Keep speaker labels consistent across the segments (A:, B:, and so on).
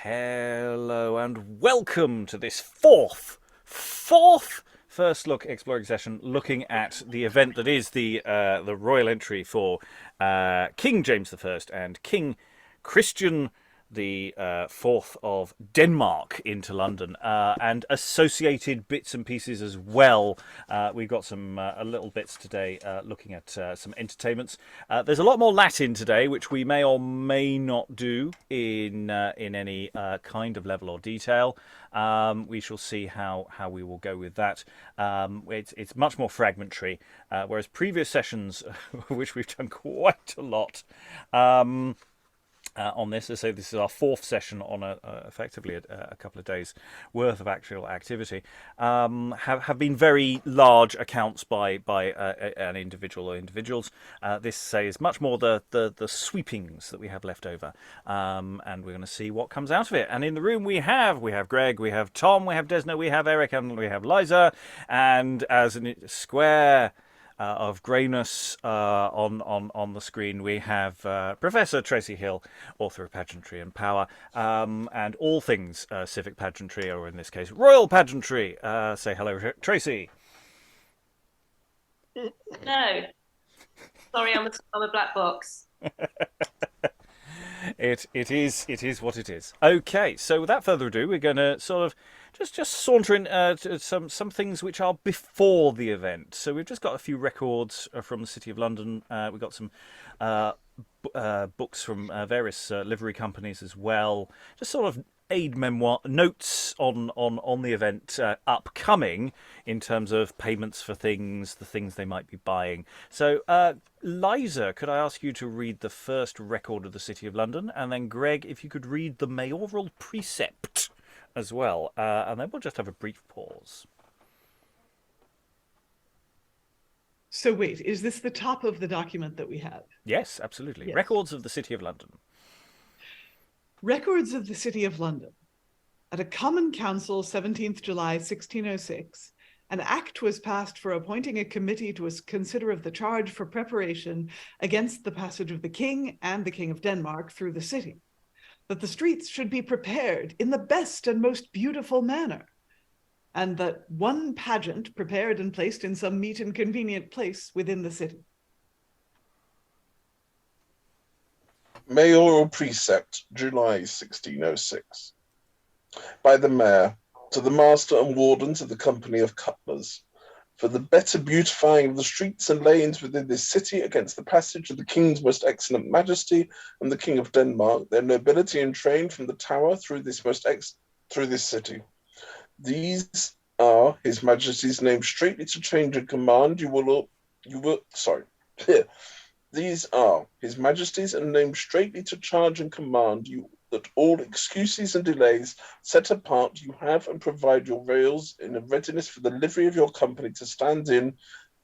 A: Hello and welcome to this fourth first look exploring session, looking at the event that is the royal entry for King James I and King Christian the Fourth of Denmark into London, and associated bits and pieces as well. We've got some little bits today, looking at some entertainments. There's a lot more Latin today, which we may or may not do in any kind of level or detail. We shall see how we will go with that. It's much more fragmentary, whereas previous sessions, which we've done quite a lot. On this, so this is our fourth session on effectively a couple of days worth of actual activity. Have been very large accounts by an individual or individuals. This say is much more the sweepings that we have left over, and we're going to see what comes out of it. And in the room we have Greg, we have Tom, we have Desna, we have Eric, and we have Liza, and as a square of greyness on the screen, we have Professor Tracey Hill, author of Pageantry and Power, and all things civic pageantry, or in this case, royal pageantry. Say hello, Tracey.
B: No. Sorry, I'm a black box.
A: It is what it is. Okay, so without further ado, we're going to sort of just saunter in to some things which are before the event. So we've just got a few records from the City of London. We've got some books from various livery companies as well. Just sort of aid memoir notes on the event upcoming in terms of payments for things, the things they might be buying. So Liza, could I ask you to read the first record of the City of London, and then Greg, if you could read the mayoral precept as well, and then we'll just have a brief pause.
C: So wait, is this the top of the document that we have?
A: Yes, absolutely.
C: Yes.
A: Records of the City of London.
C: Records of the City of London. At a Common Council, 17th July, 1606, an act was passed for appointing a committee to consider of the charge for preparation against the passage of the King and the King of Denmark through the city, that the streets should be prepared in the best and most beautiful manner, and that one pageant prepared and placed in some meet and convenient place within the city.
D: Mayoral Precept, July 1606. By the Mayor, to the Master and Wardens of the Company of Cutlers, for the better beautifying of the streets and lanes within this city against the passage of the King's most excellent Majesty and the King of Denmark, their nobility and train from the Tower through this city. These are His Majesty's name straightly to change and command. These are His Majesty's and named straightly to charge and command you that all excuses and delays set apart you have and provide your rails in a readiness for the livery of your company to stand in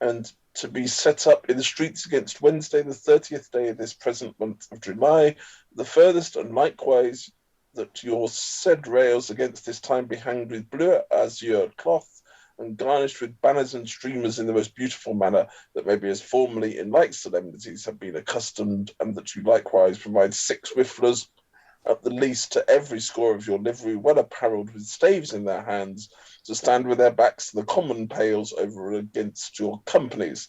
D: and to be set up in the streets against Wednesday, the 30th day of this present month of July, the furthest, and likewise that your said rails against this time be hanged with blue azure cloth, and garnished with banners and streamers in the most beautiful manner that may be as formerly in like solemnities have been accustomed, and that you likewise provide 6 whifflers at the least to every score of your livery, well apparelled with staves in their hands, to stand with their backs to the common pales over against your companies,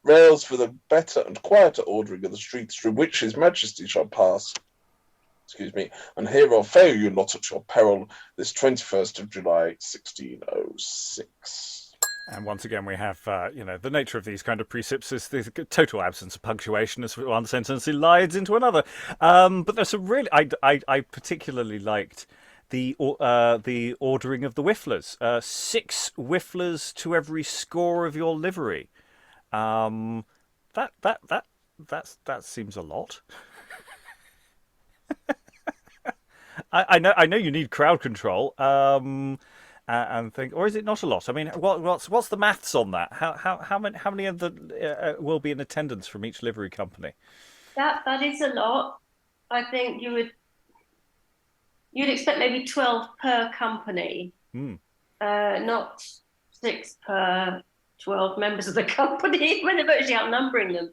D: rails for the better and quieter ordering of the streets through which His Majesty shall pass. And hereof fail you not at your peril, this 21st of July, 1606.
A: And once again, we have, the nature of these kind of precepts is the total absence of punctuation as one sentence elides into another. But there's some really, I particularly liked the ordering of the whifflers. 6 whifflers to every score of your livery. That seems a lot. I know you need crowd control. And think, or is it not a lot? I mean, what's the maths on that? How many of the will be in attendance from each livery company?
B: That is a lot. I think you'd expect maybe 12 per company, not 6 per 12 members of the company when they're virtually outnumbering them.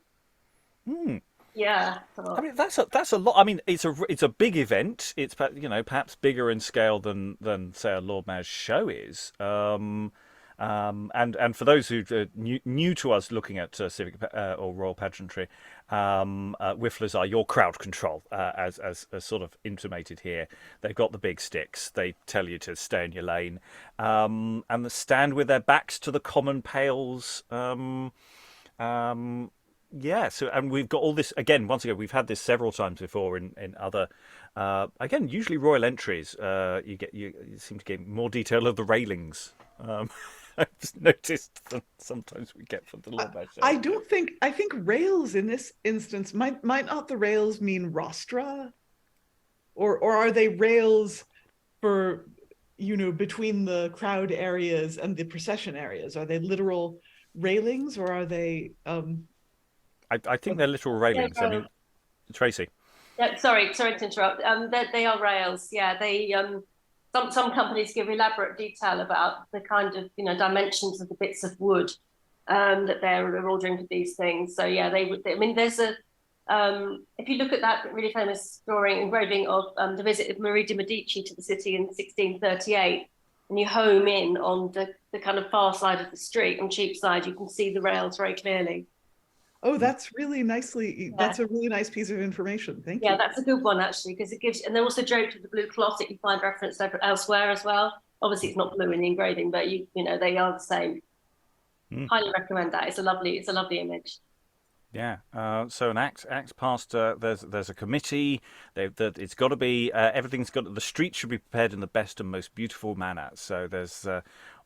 B: Yeah.
A: I mean, that's a lot. I mean, it's a big event. It's perhaps bigger in scale than say a Lord Mayor's show is. And for those who are new to us looking at civic or royal pageantry, whifflers are your crowd control, as sort of intimated here. They've got the big sticks. They tell you to stay in your lane, and they stand with their backs to the common pales. Yeah, so and we've got all this again. Once again, we've had this several times before in other, again, usually royal entries. You seem to get more detail of the railings. I've just noticed that sometimes we get from the Lord Mayor show.
C: I think rails in this instance might not the rails mean rostra, or are they rails for between the crowd areas and the procession areas? Are they literal railings, or are they?
A: I think they're literal railings.
B: Yeah,
A: I mean, Tracey.
B: Yeah, sorry to interrupt. They are rails. Yeah, they some companies give elaborate detail about the kind of dimensions of the bits of wood that they're ordering for these things. So yeah, I mean, there's a if you look at that really famous engraving of the visit of Marie de Medici to the city in 1638, and you home in on the kind of far side of the street, on Cheapside, you can see the rails very clearly.
C: Oh, that's really nicely. That's a really nice piece of information. Thank you.
B: Yeah, that's a good one actually, because it gives, and they're also draped with the blue cloth that you find referenced elsewhere as well. Obviously, it's not blue in the engraving, but they are the same. Highly recommend that. It's a lovely image.
A: Yeah. So an act passed. There's a committee. It's got to be everything's got. The streets should be prepared in the best and most beautiful manner. So there's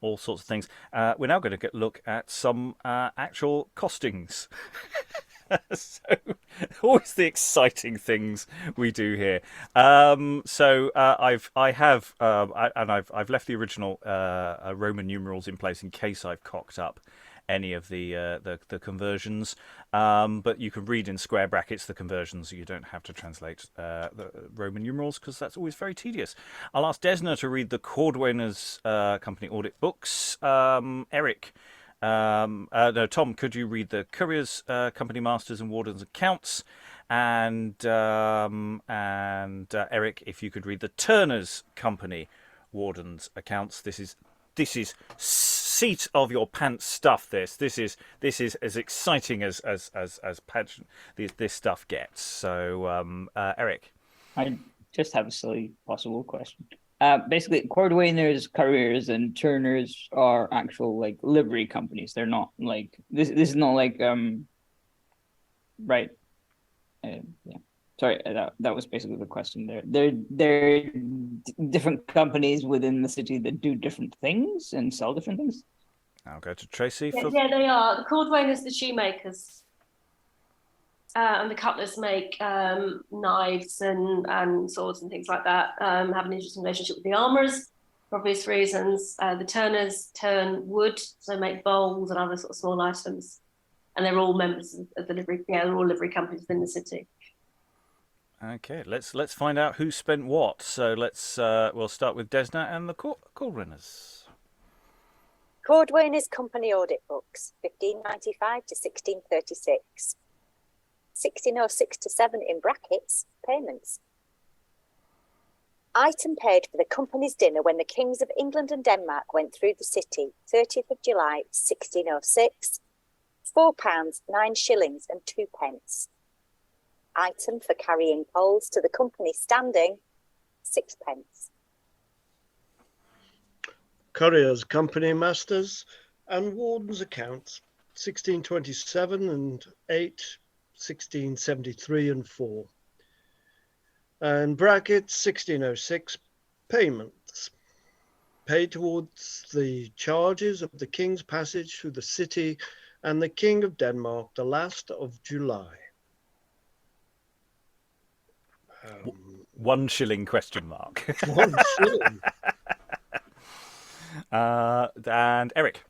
A: all sorts of things. We're now going to look at some actual costings. So always the exciting things we do here. I've left the original Roman numerals in place in case I've cocked up any of the conversions, but you can read in square brackets the conversions. You don't have to translate the Roman numerals because that's always very tedious. I'll ask Desna to read the Cordwainers Company audit books. Eric, no, Tom, could you read the Couriers Company Masters and Wardens accounts? And Eric, if you could read the Turners Company Wardens accounts. This is seat of your pants stuff. This is as exciting as pageant this stuff gets. So Eric,
E: I just have a silly possible question. Basically, Cordwainers, Couriers, and Turners are actual livery companies. They're not like this. This is not like right. Yeah. Sorry, that was basically the question there. They're different companies within the city that do different things and sell different things.
A: I'll go to Tracey.
B: Yeah, they are. The Cordwainers, the shoemakers, and the cutlers make knives and swords and things like that. Have an interesting relationship with the armourers for obvious reasons. The Turners turn wood, so make bowls and other sort of small items. And they're all members of the livery. Yeah, they're all livery companies within the city.
A: Okay, let's find out who spent what. So we'll start with Desna and the Cordwainers.
F: Cordwainers Company Audit Books, 1595 to 1636. 1606 to 7 in brackets, payments. Item paid for the company's dinner when the kings of England and Denmark went through the city, 30th of July, 1606. £4, 9 shillings and 2 pence. Item for carrying poles to the company standing, 6 pence.
G: Couriers Company Masters and Wardens accounts, 1627 and 8, 1673 and 4. And brackets 1606, payments. Paid towards the charges of the King's passage through the city and the King of Denmark, the last of July.
A: 1 shilling question mark.
G: 1 shilling.
A: And Eric.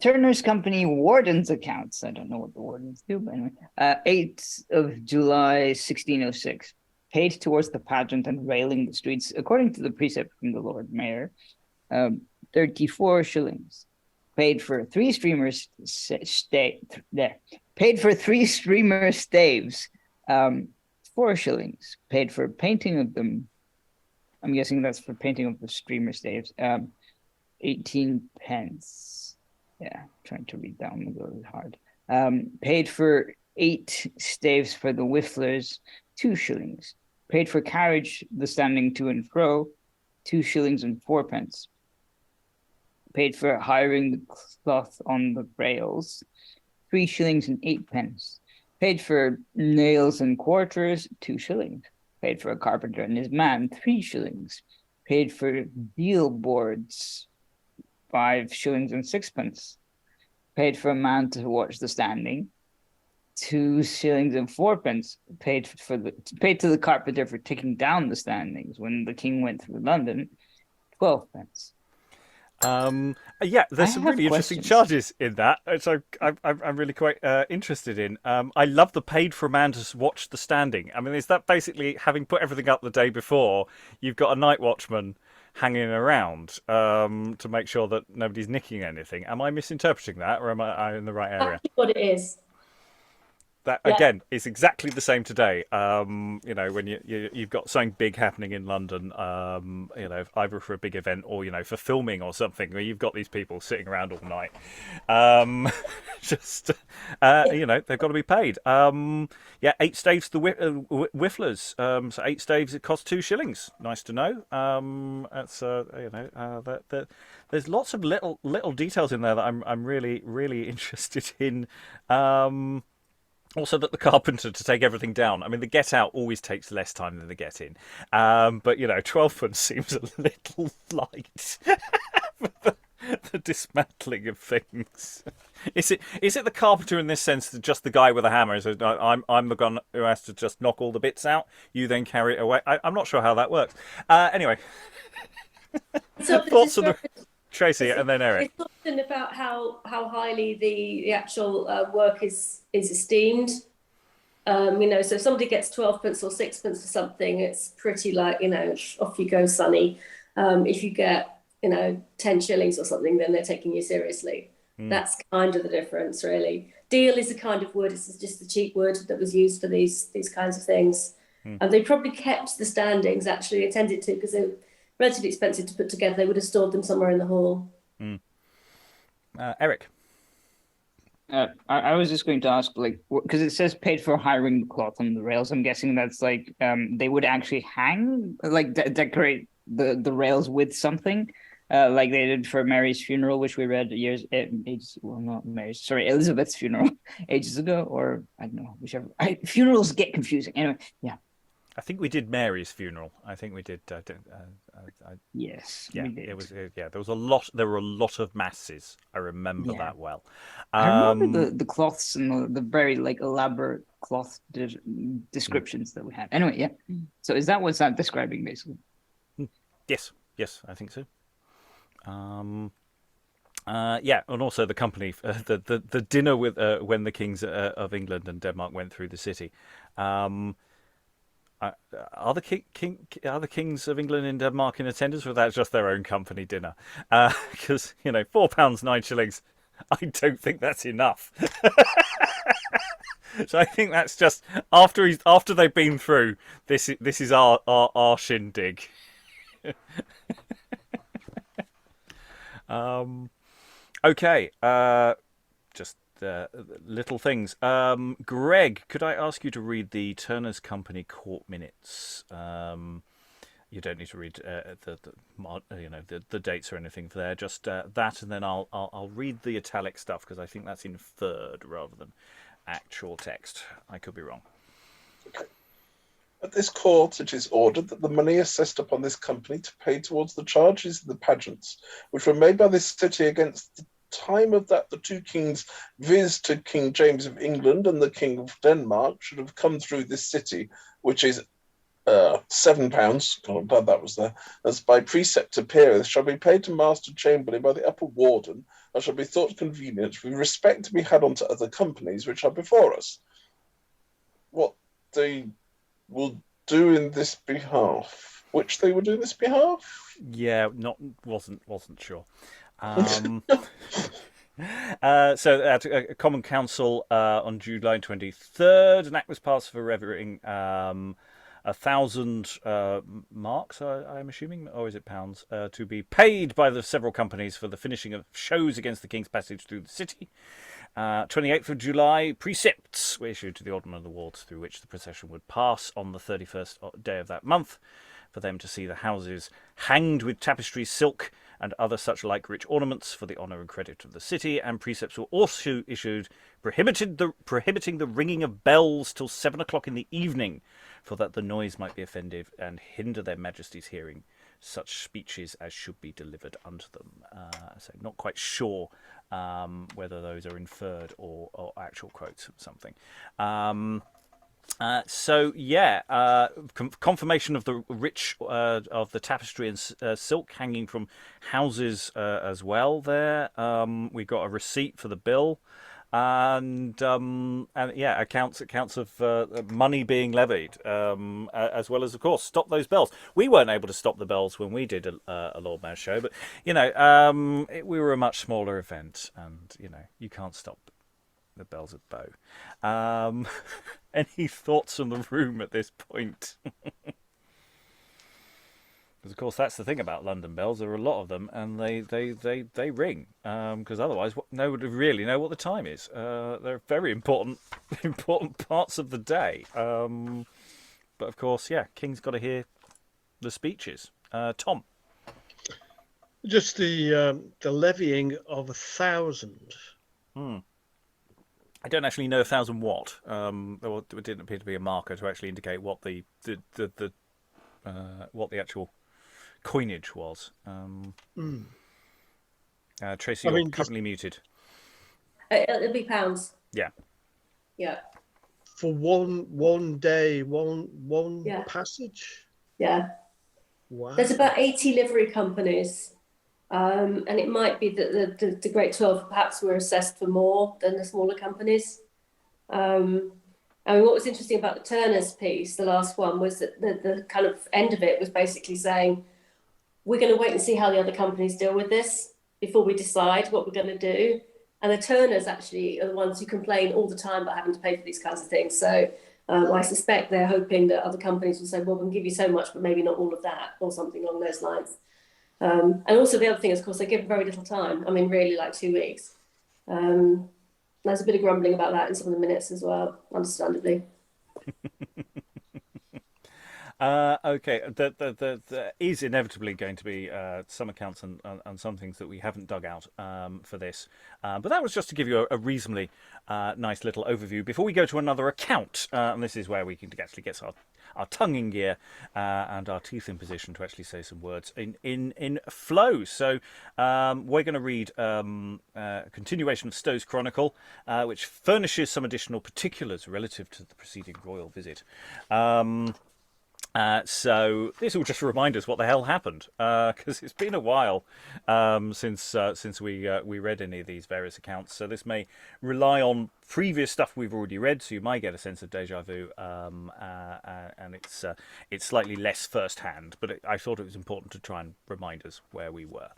E: Turner's Company Wardens accounts. I don't know what the Wardens do, but anyway. 8th of July, 1606. Paid towards the pageant and railing the streets, according to the precept from the Lord Mayor. 34 shillings. paid for 3 streamers paid for 3 streamer staves, 4 shillings. Paid for painting of them. I'm guessing that's for painting of the streamer staves. 18 pence. Yeah, trying to read down a little hard. Paid for 8 staves for the whifflers, 2 shillings. Paid for carriage, the standing to and fro, 2 shillings and 4 pence. Paid for hiring the cloth on the rails, 3 shillings and 8 pence. Paid for nails and quarters, 2 shillings. Paid for a carpenter and his man, 3 shillings. Paid for deal boards, 5 shillings and 6 pence. Paid for a man to watch the standing, 2 shillings and 4 pence. Paid to the carpenter for taking down the standings when the king went through London, 12 pence.
A: Yeah, there's some really interesting charges in that, which I'm really quite interested in. I love the paid for a man to watch the standing. I mean, is that basically having put everything up the day before, you've got a night watchman hanging around to make sure that nobody's nicking anything? Am I misinterpreting that, or am I in the right area?
B: That's what it is.
A: That again is exactly the same today. When you've got something big happening in London, either for a big event or for filming or something, where you've got these people sitting around all night. They've got to be paid. 8 staves the whifflers. So 8 staves, it costs 2 shillings. Nice to know. There's lots of little details in there that I'm really really interested in. Also, that the carpenter to take everything down. I mean, the get out always takes less time than the get in. But 12 pence seems a little light for the dismantling of things. Is it the carpenter in this sense, that just the guy with a hammer? So I'm the guy who has to just knock all the bits out. You then carry it away. I'm not sure how that works. Anyway, thoughts on the Tracey and then Eric.
B: It's often about how highly the actual work is esteemed. So if somebody gets 12 pence or 6 pence for something, it's pretty like, off you go, sonny. If you get, 10 shillings or something, then they're taking you seriously. That's kind of the difference, really. Deal is a kind of wood. It's just the cheap wood that was used for these kinds of things. And they probably kept the standings, actually, attended to, because they're relatively expensive to put together. They would have stored them somewhere in the hall.
A: Eric?
E: I was just going to ask, because it says paid for hiring the cloth on the rails. I'm guessing that's they would actually hang, decorate the rails with something, like they did for Mary's funeral, which we read Elizabeth's funeral ages ago, or I don't know, whichever. Funerals get confusing. Anyway, yeah.
A: I think we did Mary's funeral. I think we did.
E: Yes.
A: Yeah, it was. Yeah, there was a lot. There were a lot of masses. I remember that well.
E: I remember the cloths and the very elaborate cloth descriptions that we had. Anyway, yeah. So is that what's that describing basically?
A: Yes, I think so. And also the company, the dinner with when the kings of England and Denmark went through the city. Are the kings of England and Denmark in attendance, or that's just their own company dinner? Because £4 9 shillings, I don't think that's enough. So I think that's just after they've been through this. This is our shindig. Okay. Just little things. Greg, could I ask you to read the Turner's Company court minutes? You don't need to read the dates or anything for there. Just that, and then I'll read the italic stuff, because I think that's inferred rather than actual text. I could be wrong.
D: Okay. At this court, it is ordered that the money assessed upon this company to pay towards the charges of the pageants, which were made by this city against the time of that the 2 kings, viz. To King James of England and the King of Denmark, should have come through this city, which is £7. I'm glad that was there. As by precept appeareth, shall be paid to Master Chamberlain by the upper warden, and shall be thought convenient with respect to be had unto other companies which are before us. What they will do in this behalf, which they will do in this behalf?
A: Yeah, wasn't sure. So at a Common Council on July 23rd, an act was passed for levying 1,000 marks, I'm assuming, or is it pounds, to be paid by the several companies for the finishing of shows against the King's Passage through the city. 28th of July, precepts were issued to the Aldermen of the wards through which the procession would pass on the 31st day of that month, for them to see the houses hanged with tapestry, silk, and other such like rich ornaments for the honour and credit of the city. And precepts were also issued prohibiting the ringing of bells till 7 o'clock in the evening, for that the noise might be offensive and hinder their Majesties hearing such speeches as should be delivered unto them. So not quite sure whether those are inferred or actual quotes of something. Confirmation of the rich of the tapestry and silk hanging from houses as well. There, we got a receipt for the bill, and accounts of money being levied, as well as, of course, stop those bells. We weren't able to stop the bells when we did a Lord Mayor's show, but we were a much smaller event, and you can't stop the bells at Bow. Any thoughts on the room at this point? Because of course that's the thing about London bells. There are a lot of them, and they ring. Because otherwise, nobody would really know what the time is. They're very important parts of the day. But of course, King's got to hear the speeches. Tom.
G: Just the levying of 1,000.
A: I don't actually know 1,000 what. There didn't appear to be a marker to actually indicate what the actual coinage was. Tracey, you're currently muted.
B: It'll be pounds.
A: Yeah.
B: Yeah.
G: For one day, one passage.
B: Yeah.
G: Wow.
B: There's about 80 livery companies. And it might be that the Great 12 perhaps were assessed for more than the smaller companies. What was interesting about the Turners piece, the last one, was that the kind of end of it was basically saying, we're going to wait and see how the other companies deal with this before we decide what we're going to do. And the Turners actually are the ones who complain all the time about having to pay for these kinds of things. So I suspect they're hoping that other companies will say, well, we'll give you so much, but maybe not all of that, or something along those lines. And also the other thing is, of course, they give very little time. I mean, really, like 2 weeks. There's a bit of grumbling about that in some of the minutes as well, understandably.
A: Okay, there is inevitably going to be some accounts and some things that we haven't dug out for this. But that was just to give you a reasonably nice little overview before we go to another account. And this is where we can actually get our tongue in gear and our teeth in position to actually say some words in flow. So we're going to read a continuation of Stow's Chronicle, which furnishes some additional particulars relative to the preceding royal visit. So this will just remind us what the hell happened, because it's been a while since we read any of these various accounts. So this may rely on previous stuff we've already read, so you might get a sense of deja vu, and it's slightly less first-hand. But I thought it was important to try and remind us where we were.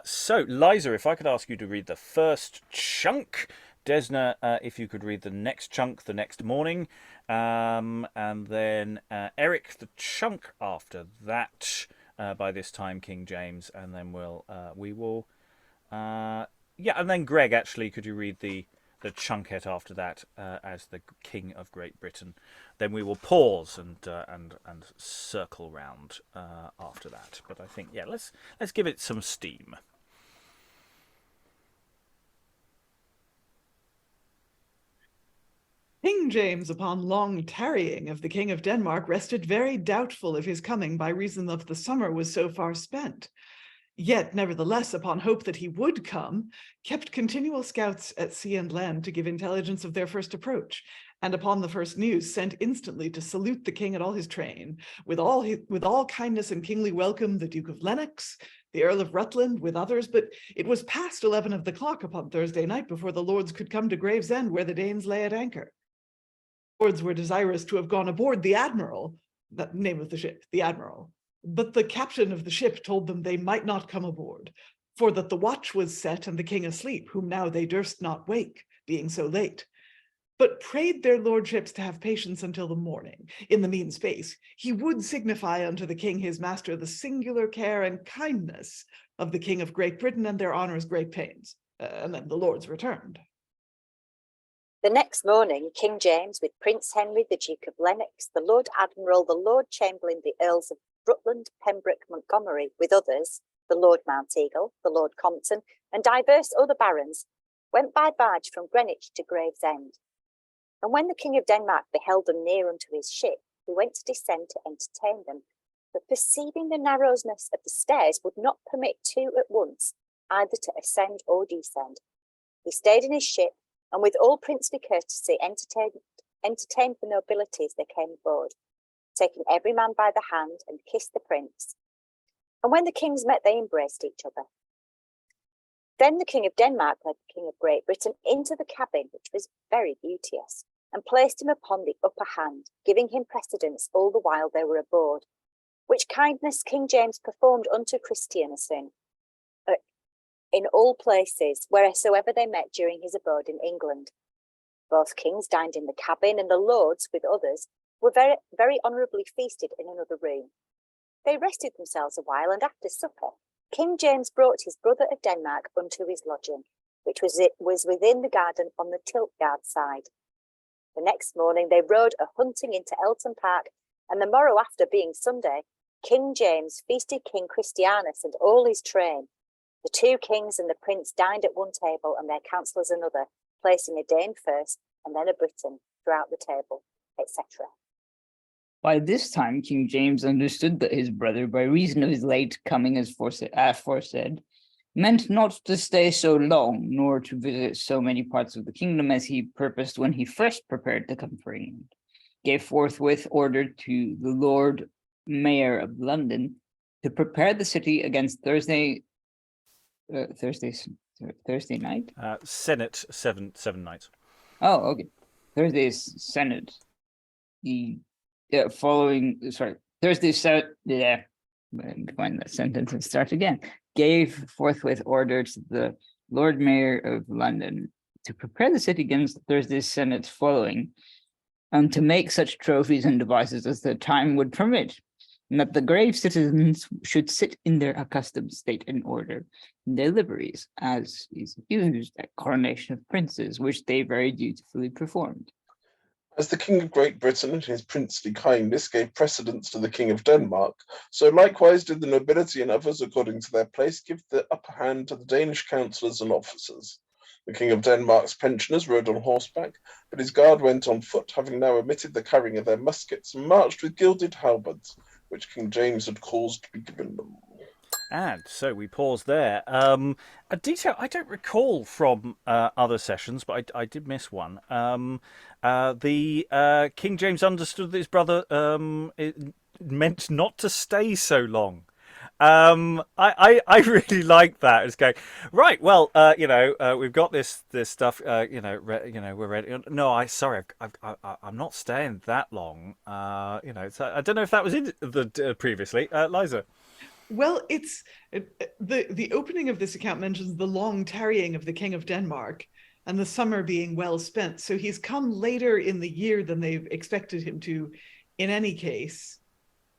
A: So Liza, if I could ask you to read the first chunk. Desna, if you could read the next chunk the next morning, and then Eric, the chunk after that, by this time King James, and then and then Greg, actually, could you read the chunket after that as the King of Great Britain? Then we will pause and circle round after that. But I think let's give it some steam.
C: King James, upon long tarrying of the King of Denmark, rested very doubtful of his coming by reason of the summer was so far spent. Yet, nevertheless, upon hope that he would come, kept continual scouts at sea and land to give intelligence of their first approach, and upon the first news sent instantly to salute the king and all his train, with all kindness and kingly welcome, the Duke of Lennox, the Earl of Rutland, with others, but it was past 11 of the clock upon Thursday night before the lords could come to Gravesend, where the Danes lay at anchor. Lords were desirous to have gone aboard the Admiral, that name of the ship, the Admiral, but the captain of the ship told them they might not come aboard, for that the watch was set and the king asleep, whom now they durst not wake, being so late, but prayed their lordships to have patience until the morning. In the mean space, he would signify unto the king his master the singular care and kindness of the king of Great Britain and their honours great pains. And then the lords returned.
F: The next morning, King James, with Prince Henry, the Duke of Lennox, the Lord Admiral, the Lord Chamberlain, the Earls of Rutland, Pembroke, Montgomery, with others, the Lord Mounteagle, the Lord Compton, and divers other barons, went by barge from Greenwich to Gravesend. And when the King of Denmark beheld them near unto his ship, he went to descend to entertain them, but perceiving the narrowness of the stairs would not permit two at once either to ascend or descend. He stayed in his ship, and with all princely courtesy entertained the nobility as they came aboard, taking every man by the hand and kissed the prince. And when the kings met, they embraced each other. Then the King of Denmark led the King of Great Britain into the cabin, which was very beauteous, and placed him upon the upper hand, giving him precedence all the while they were aboard, which kindness King James performed unto Christians in all places, wheresoever they met during his abode in England. Both kings dined in the cabin, and the lords, with others, were very, very honourably feasted in another room. They rested themselves a while, and after supper, King James brought his brother of Denmark unto his lodging, which was within the garden on the Tiltgard side. The next morning they rode a hunting into Elton Park, and the morrow after, being Sunday, King James feasted King Christianus and all his train. The two kings and the prince dined at one table, and their councillors another, placing a Dane first and then a Briton throughout the table, etc.
E: By this time, King James understood that his brother, by reason of his late coming as aforesaid, meant not to stay so long, nor to visit so many parts of the kingdom as he purposed when he first prepared to come for England. Gave forthwith order to the Lord Mayor of London to prepare the city against Thursday night?
A: Senate, seven nights.
E: Oh, okay. Thursday's Senate. Thursday's Senate, yeah, find that sentence and start again. Gave forthwith order to the Lord Mayor of London to prepare the city against Thursday's Senate following, and to make such trophies and devices as the time would permit, and that the grave citizens should sit in their accustomed state and order, in their liveries, as is used at coronation of princes, which they very dutifully performed.
D: As the King of Great Britain in his princely kindness gave precedence to the King of Denmark, so likewise did the nobility and others according to their place give the upper hand to the Danish councillors and officers. The King of Denmark's pensioners rode on horseback, but his guard went on foot, having now omitted the carrying of their muskets, and marched with gilded halberds, which King James had caused to be given them.
A: And so we pause there. A detail I don't recall from other sessions, but I did miss one. The King James understood that his brother meant not to stay so long. I really like that. It's going right. Well, we've got this stuff. We're ready. No, I'm not staying that long. So I don't know if that was in the previously, Liza.
C: Well, it's the opening of this account mentions the long tarrying of the King of Denmark and the summer being well spent. So he's come later in the year than they've expected him to, in any case,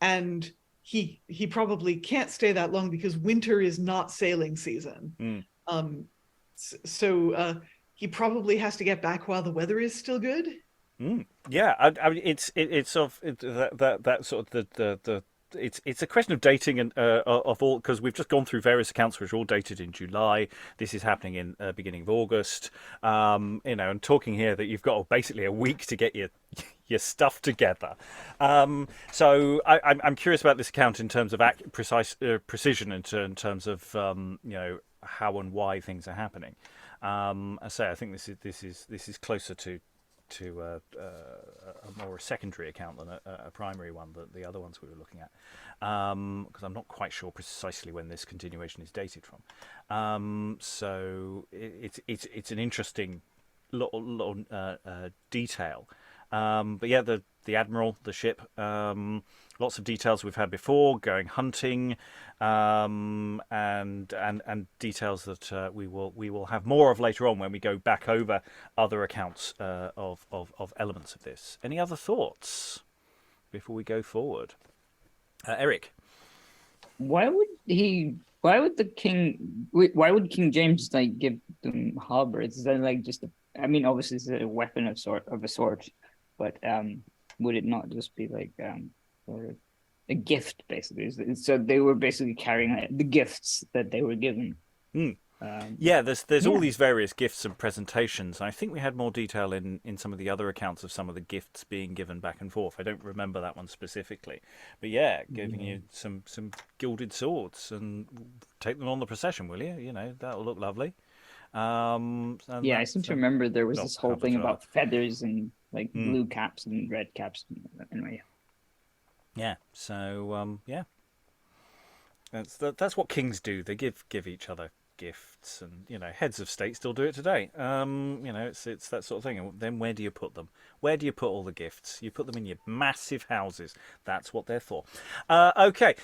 C: and he probably can't stay that long because winter is not sailing season. So he probably has to get back while the weather is still good.
A: Yeah, I mean it's sort of that sort of the. It's a question of dating and of all, because we've just gone through various accounts which are all dated in July. This is happening in beginning of August. And talking here that you've got basically a week to get your stuff together. So I'm curious about this account in terms of precise precision, in terms of how and why things are happening. I think this is closer to a more secondary account than a primary one, the other ones we were looking at, because I'm not quite sure precisely when this continuation is dated from. So it's an interesting little detail. But yeah, the admiral, the ship, lots of details we've had before, going hunting, and details that we will have more of later on when we go back over other accounts of elements of this. Any other thoughts before we go forward? Eric?
E: Why would King James like give them halberds? Is that like just I mean, obviously it's a weapon of a sort, but would it not just be like or a gift basically? So they were basically carrying the gifts that they were given.
A: There's all these various gifts and presentations. I think we had more detail in some of the other accounts of some of the gifts being given back and forth. I don't remember that one specifically, but giving you some gilded swords and take them on the procession, will you? You know, that'll look lovely.
E: I seem to remember there was this whole thing about feathers and like blue caps and red caps. Anyway. Yeah.
A: So that's what kings do. They give each other gifts, and heads of state still do it today. It's that sort of thing. And then where do you put them? Where do you put all the gifts? You put them in your massive houses. That's what they're for. Okay.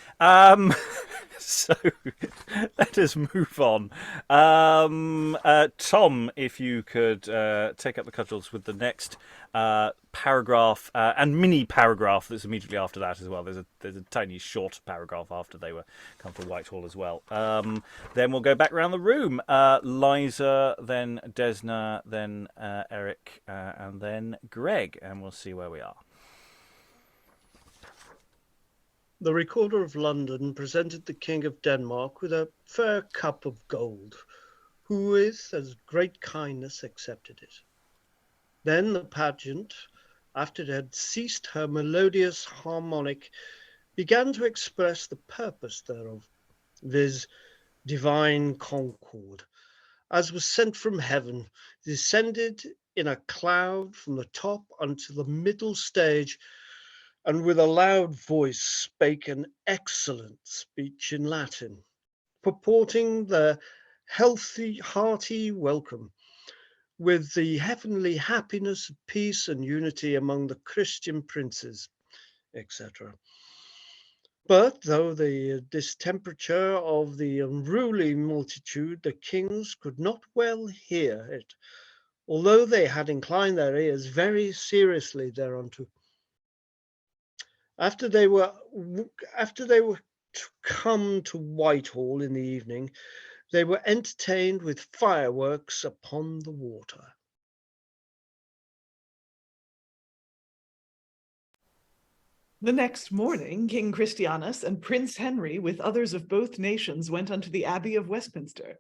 A: So let us move on. Tom, if you could take up the cudgels with the next paragraph and mini paragraph that's immediately after that as well. There's a tiny short paragraph after they come to Whitehall as well. Then we'll go back around the room. Liza, then Desna, then Eric, and then Greg, and we'll see where we are.
G: The Recorder of London presented the King of Denmark with a fair cup of gold, who with as great kindness accepted it. Then the pageant, after it had ceased her melodious harmonic, began to express the purpose thereof, viz. Divine concord, as was sent from heaven, descended in a cloud from the top unto the middle stage, and with a loud voice spake an excellent speech in Latin, purporting the healthy, hearty welcome, with the heavenly happiness, peace, and unity among the Christian princes, etc. But though the distemperature of the unruly multitude, the kings could not well hear it, although they had inclined their ears very seriously thereunto. After they were come to Whitehall in the evening, they were entertained with fireworks upon the water.
C: The next morning, King Christianus and Prince Henry, with others of both nations, went unto the Abbey of Westminster,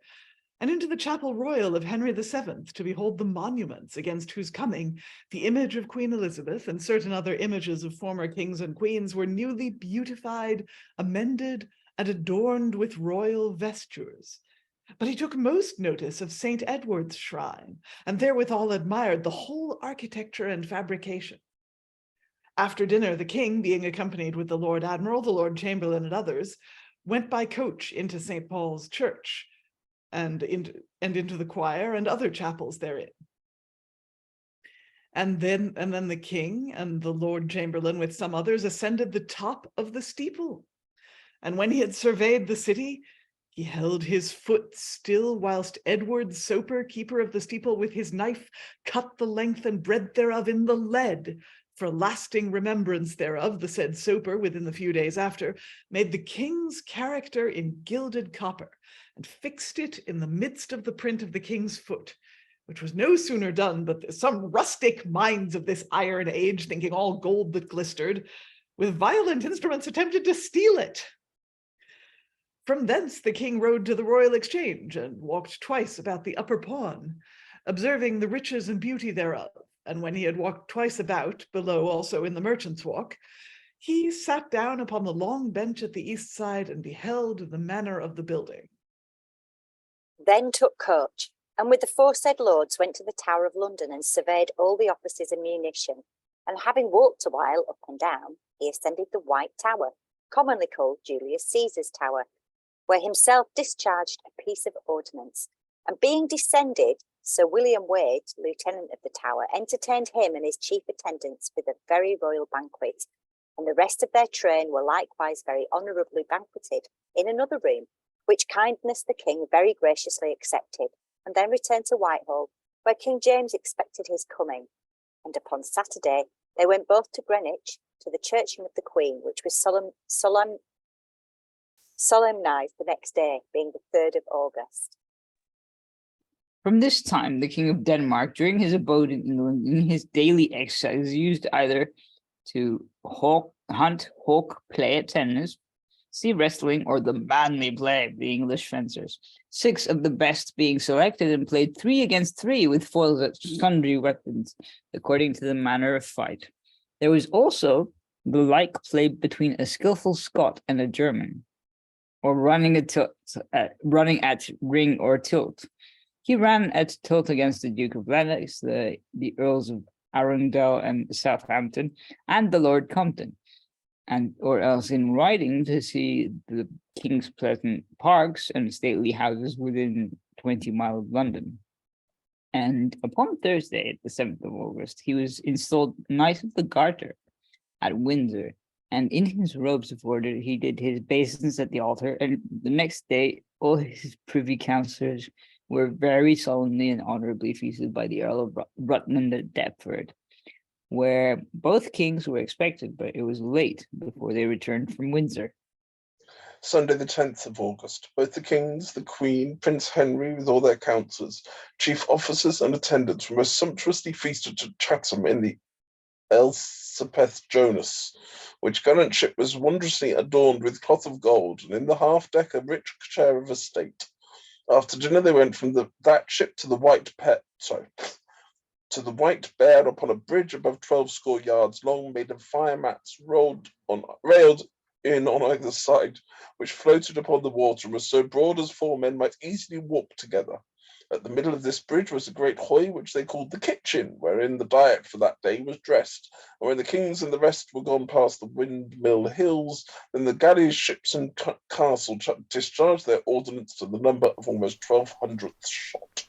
C: and into the Chapel Royal of Henry VII, to behold the monuments against whose coming the image of Queen Elizabeth and certain other images of former kings and queens were newly beautified, amended, and adorned with royal vestures. But he took most notice of St. Edward's shrine, and therewithal admired the whole architecture and fabrication. After dinner, the king, being accompanied with the Lord Admiral, the Lord Chamberlain, and others, went by coach into St. Paul's Church, and into the choir and other chapels therein. And then the king and the Lord Chamberlain with some others ascended the top of the steeple. And when he had surveyed the city, he held his foot still, whilst Edward Soper, keeper of the steeple, with his knife cut the length and breadth thereof in the lead, for lasting remembrance thereof. The said Soper, within the few days after, made the king's character in gilded copper, and fixed it in the midst of the print of the king's foot, which was no sooner done, but some rustic minds of this iron age, thinking all gold that glistered, with violent instruments attempted to steal it. From thence the king rode to the Royal Exchange, and walked twice about the upper pawn, observing the riches and beauty thereof. And when he had walked twice about, below also in the Merchant's Walk, he sat down upon the long bench at the east side, and beheld the manner of the building.
F: Then took coach, and with the foresaid lords went to the Tower of London, and surveyed all the offices and munition. And having walked a while up and down, he ascended the White Tower, commonly called Julius Caesar's Tower, where himself discharged a piece of ordnance, and being descended, Sir William Wade, Lieutenant of the Tower, entertained him and his chief attendants with a very royal banquet, and the rest of their train were likewise very honourably banqueted in another room, which kindness the king very graciously accepted, and then returned to Whitehall, where King James expected his coming. And upon Saturday they went both to Greenwich, to the churching of the Queen, which was solemnised the next day, being the 3rd of August.
E: From this time, the King of Denmark, during his abode in England, in his daily exercise, used either to hunt, hawk, play at tennis, see wrestling, or the manly play of the English fencers. 6 of the best being selected and played 3 against 3 with foils at sundry weapons, according to the manner of fight. There was also the like play between a skillful Scot and a German, or running at ring or tilt. He ran at tilt against the Duke of Lennox, the Earls of Arundel and Southampton, and the Lord Compton, or else in riding to see the king's pleasant parks and stately houses within 20 miles of London. And upon Thursday, the 7th of August, he was installed Knight of the Garter at Windsor, and in his robes of order he did his obeisance at the altar, and the next day all his privy councillors were very solemnly and honourably feasted by the Earl of Rutland at Deptford, where both kings were expected, but it was late before they returned from Windsor.
D: Sunday the 10th of August, both the kings, the Queen, Prince Henry with all their councillors, chief officers and attendants were most sumptuously feasted at Chatham in the Elspeth Jonas, which gallant ship was wondrously adorned with cloth of gold, and in the half-deck a rich chair of estate. After dinner they went from that ship to the White Bear upon a bridge above 12 score yards long, made of fire mats railed in on either side, which floated upon the water and was so broad as 4 men might easily walk together. At the middle of this bridge was a great hoy, which they called the kitchen, wherein the diet for that day was dressed. And when the kings and the rest were gone past the windmill hills, then the galleys, ships, and castle discharged their ordnance to the number of almost 1,200 shot.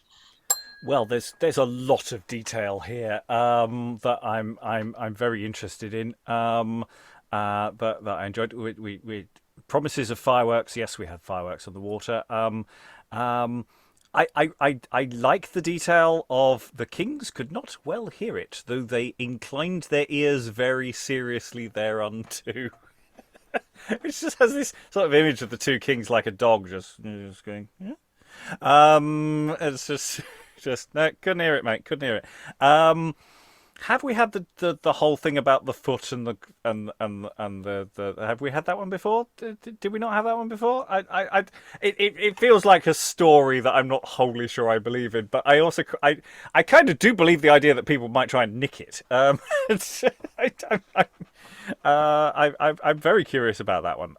A: Well, there's a lot of detail here that I'm very interested in. That I enjoyed. We promises of fireworks. Yes, we had fireworks on the water. I like the detail of the kings could not well hear it, though they inclined their ears very seriously thereunto. Which just has this sort of image of the 2 kings like a dog just going, yeah. It's just no, couldn't hear it, mate. Couldn't hear it. Have we had the whole thing about the foot and the have we had that one before? Did we not have that one before? It feels like a story that I'm not wholly sure I believe in, but I kind of do believe the idea that people might try and nick it. I'm very curious about that one.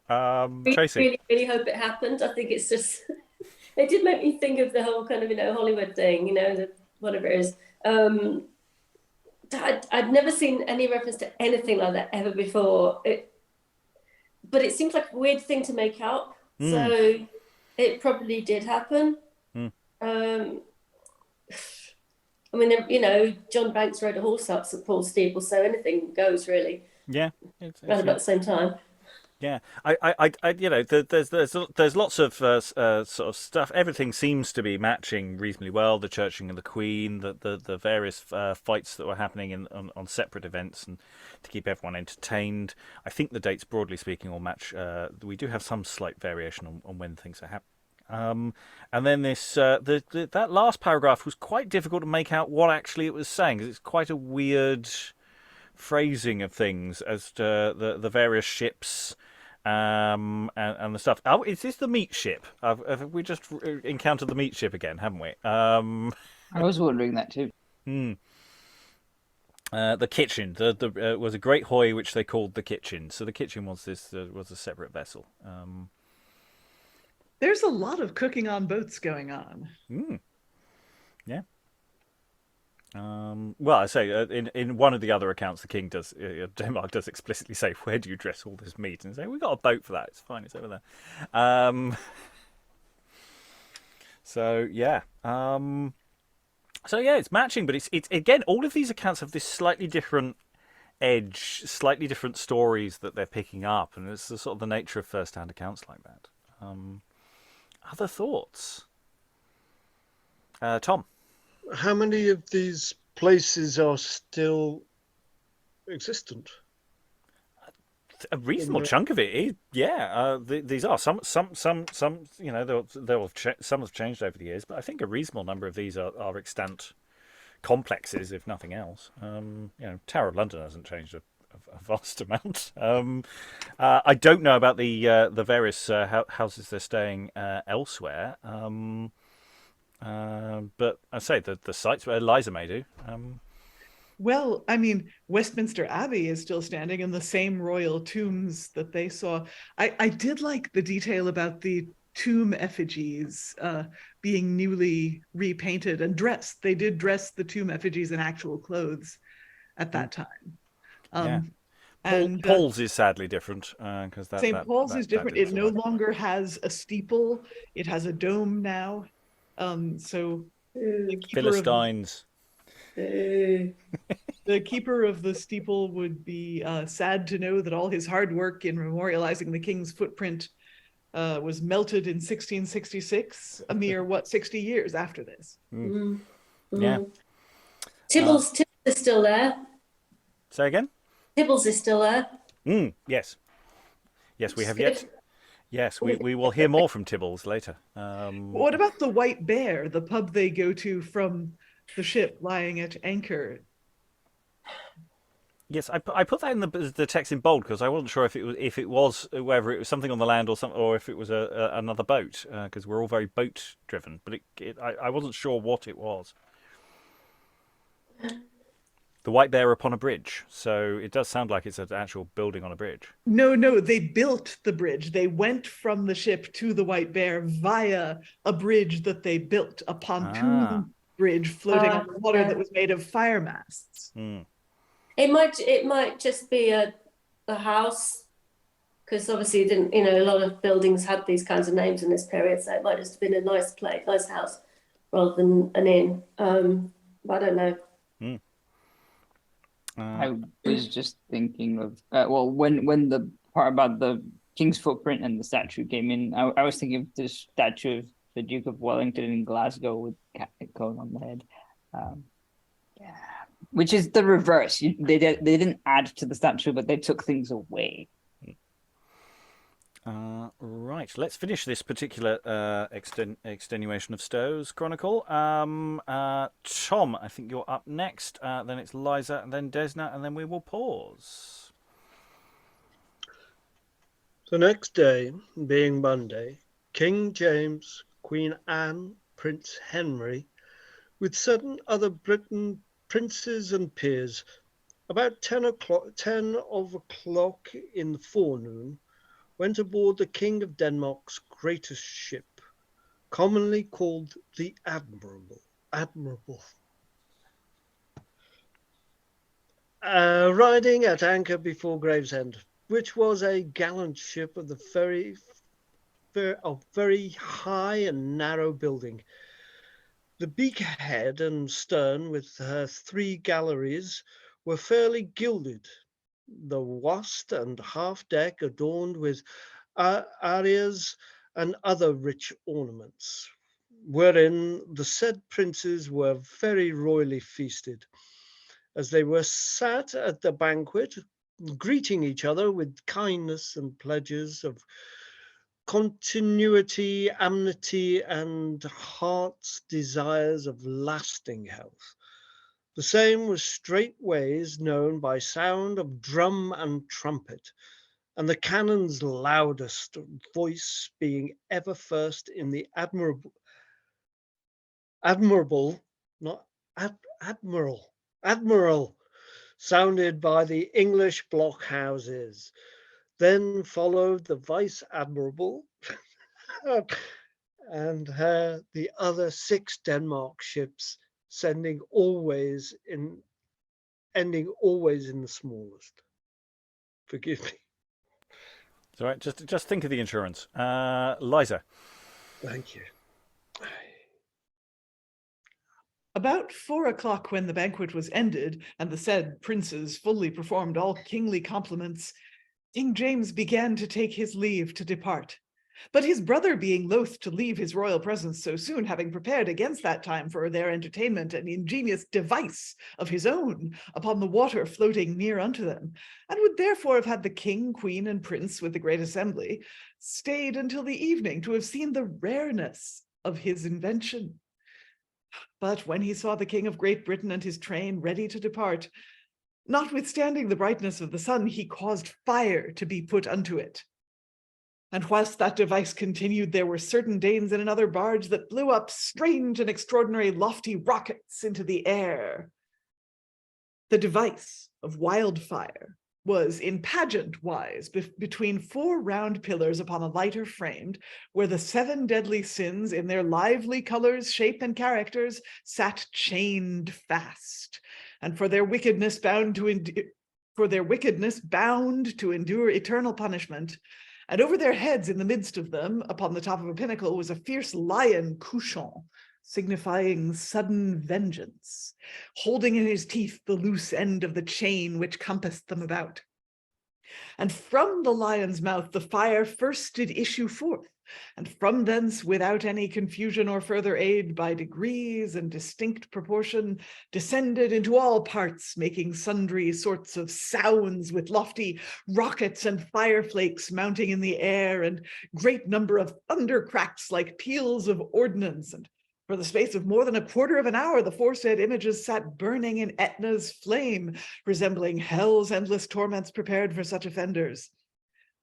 A: Tracey,
B: really hope it happened. I think it's just it did make me think of the whole kind of Hollywood thing, whatever it is. I'd never seen any reference to anything like that ever before. But it seems like a weird thing to make up. So it probably did happen. I mean, John Banks rode a horse up St Paul's steeple, so anything goes really.
A: Yeah,
B: around about the same time.
A: Yeah, there's lots of sort of stuff. Everything seems to be matching reasonably well. The churching of the Queen, the various fights that were happening on separate events, and to keep everyone entertained. I think the dates, broadly speaking, all match. We do have some slight variation on when things are happening. And then this that last paragraph was quite difficult to make out what actually it was saying, because it's quite a weird phrasing of things as to the various ships and the stuff. Oh, is this the meat ship? Have we just encountered the meat ship again, haven't we?
E: I was wondering that too.
A: The kitchen was a great hoy which they called the kitchen. So the kitchen was a separate vessel.
C: There's a lot of cooking on boats going on.
A: Yeah. Well, I say in one of the other accounts, the king does Denmark does explicitly say, "Where do you dress all this meat?" And say, "We've got a boat for that. It's fine. It's over there." So yeah. So yeah, it's matching, but it's again, all of these accounts have this slightly different edge, slightly different stories that they're picking up, and it's the sort of the nature of first-hand accounts like that. Other thoughts, Tom?
G: How many of these places are still existent?
A: A reasonable chunk of it is, these are some. You know, some have changed over the years, but I think a reasonable number of these are extant complexes, if nothing else. You know, Tower of London hasn't changed a vast amount. I don't know about the various houses they're staying elsewhere, but I say the sites where Liza may do.
C: Well, I mean, Westminster Abbey is still standing in the same royal tombs that they saw. I did like the detail about the tomb effigies being newly repainted and dressed. They did dress the tomb effigies in actual clothes at that time.
A: And Paul's is sadly different because
C: St. Paul's is different. It no longer has a steeple; it has a dome now. So the
A: Philistines.
C: The keeper of the steeple would be sad to know that all his hard work in memorializing the king's footprint was melted in 1666, a mere 60 years after this.
A: Yeah.
B: Tibbles is still there.
A: Say again?
B: Tibbles is still there.
A: Yes, we have yet. Yes, we will hear more from Tibbles later.
C: What about the White Bear, the pub they go to from the ship lying at anchor?
A: Yes, I put that in the text in bold because I wasn't sure if it was whether it was something on the land or if it was another boat because we're all very boat driven. But I wasn't sure what it was. The White Bear upon a bridge, so it does sound like it's an actual building on a bridge.
C: No, they built the bridge. They went from the ship to the White Bear via a bridge that they built, a pontoon bridge floating on the water that was made of fire masts.
B: It might just be a house, because obviously didn't, a lot of buildings had these kinds of names in this period, so it might just have been a nice house rather than an inn. I don't know.
E: I was just thinking of when the part about the king's footprint and the statue came in, I was thinking of the statue of the Duke of Wellington in Glasgow with Catholic cone on the head. Which is the reverse. They didn't add to the statue, but they took things away.
A: Right, let's finish this particular extenuation of Stowe's Chronicle. Tom, I think you're up next. Then it's Liza, and then Desna, and then we will pause.
G: The next day, being Monday, King James, Queen Anne, Prince Henry, with certain other Britain princes and peers, about 10 o'clock in the forenoon, went aboard the King of Denmark's greatest ship, commonly called the Admirable, riding at anchor before Gravesend, which was a gallant ship of the very high and narrow building. The beakhead and stern, with her 3 galleries, were fairly gilded, the wast and half deck adorned with arias and other rich ornaments, wherein the said princes were very royally feasted, as they were sat at the banquet, greeting each other with kindness and pledges of continuity, amity, and heart's desires of lasting health. The same was straightways known by sound of drum and trumpet, and the cannon's loudest voice being ever first in the admiral, sounded by the English blockhouses. Then followed the vice admiral and the other 6 Denmark ships, ending always in the smallest. Forgive me.
A: It's all right. Just think of the insurance. Liza.
G: Thank you.
C: About 4 o'clock, when the banquet was ended, and the said princes fully performed all kingly compliments, King James began to take his leave to depart. But his brother, being loath to leave his royal presence so soon, having prepared against that time for their entertainment an ingenious device of his own upon the water floating near unto them, and would therefore have had the king, queen, and prince with the great assembly, stayed until the evening to have seen the rareness of his invention. But when he saw the King of Great Britain and his train ready to depart, notwithstanding the brightness of the sun, he caused fire to be put unto it. And whilst that device continued, there were certain Danes in another barge that blew up strange and extraordinary lofty rockets into the air. The device of wildfire was in pageant wise between 4 round pillars upon a lighter framed, where the 7 deadly sins in their lively colors, shape, and characters sat chained fast, and for their wickedness bound to endure eternal punishment. And over their heads, in the midst of them, upon the top of a pinnacle, was a fierce lion couchant, signifying sudden vengeance, holding in his teeth the loose end of the chain which compassed them about. And from the lion's mouth the fire first did issue forth, and from thence, without any confusion or further aid, by degrees and distinct proportion, descended into all parts, making sundry sorts of sounds, with lofty rockets and fire flakes mounting in the air, and great number of thunder cracks like peals of ordnance. And for the space of more than a quarter of an hour, the foresaid images sat burning in Etna's flame, resembling hell's endless torments prepared for such offenders.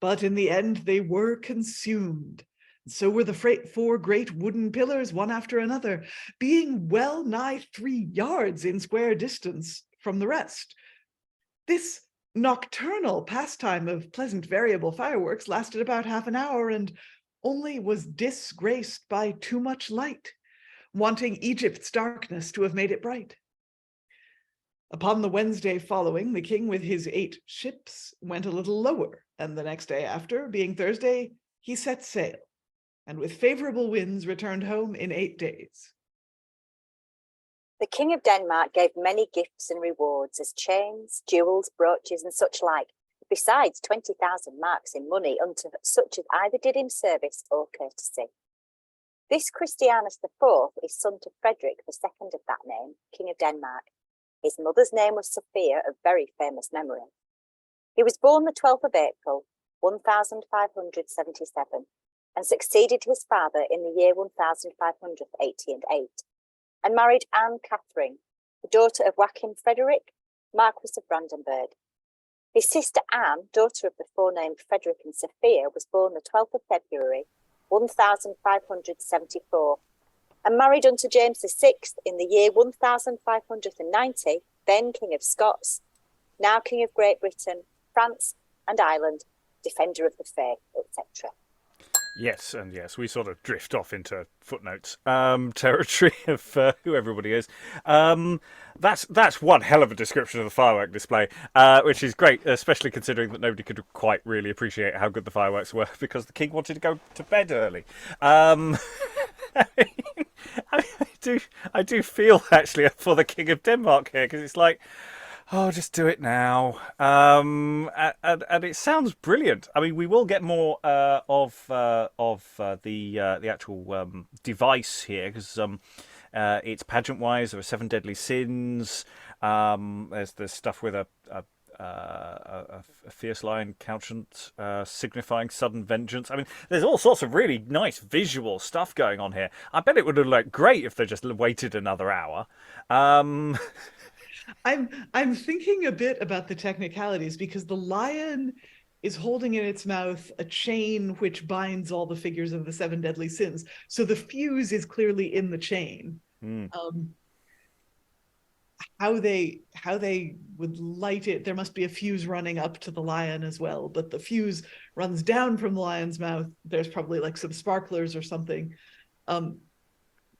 C: But in the end they were consumed. So were the 4 great wooden pillars, one after another, being well nigh 3 yards in square distance from the rest. This nocturnal pastime of pleasant variable fireworks lasted about half an hour, and only was disgraced by too much light, wanting Egypt's darkness to have made it bright. Upon the Wednesday following, the king with his 8 ships went a little lower, and the next day after, being Thursday, he set sail, and with favorable winds returned home in 8 days.
F: The King of Denmark gave many gifts and rewards as chains, jewels, brooches, and such like, besides 20,000 marks in money unto such as either did him service or courtesy. This Christianus IV is son to Frederick II of that name, King of Denmark. His mother's name was Sophia, of very famous memory. He was born the 12th of April, 1577, and succeeded his father in the year 1588, and married Anne Catherine, the daughter of Joachim Frederick, Marquis of Brandenburg. His sister Anne, daughter of the forenamed Frederick and Sophia, was born the 12th of February, 1574, and married unto James VI in the year 1590, then King of Scots, now King of Great Britain, France and Ireland, defender of the faith, etc.
A: Yes, and yes, we sort of drift off into footnotes territory of who everybody is. That's one hell of a description of the firework display, which is great, especially considering that nobody could quite really appreciate how good the fireworks were because the king wanted to go to bed early. I do feel actually for the King of Denmark here, because it's like, oh, just do it now. And it sounds brilliant. I mean, we will get more of the actual device here, because it's pageant-wise. There are 7 deadly sins. There's stuff with a fierce lion couchant signifying sudden vengeance. I mean, there's all sorts of really nice visual stuff going on here. I bet it would have looked great if they just waited another hour.
C: I'm thinking a bit about the technicalities, because the lion is holding in its mouth a chain which binds all the figures of the 7 deadly sins. So the fuse is clearly in the chain. How they would light it, there must be a fuse running up to the lion as well, but the fuse runs down from the lion's mouth. There's probably like some sparklers or something.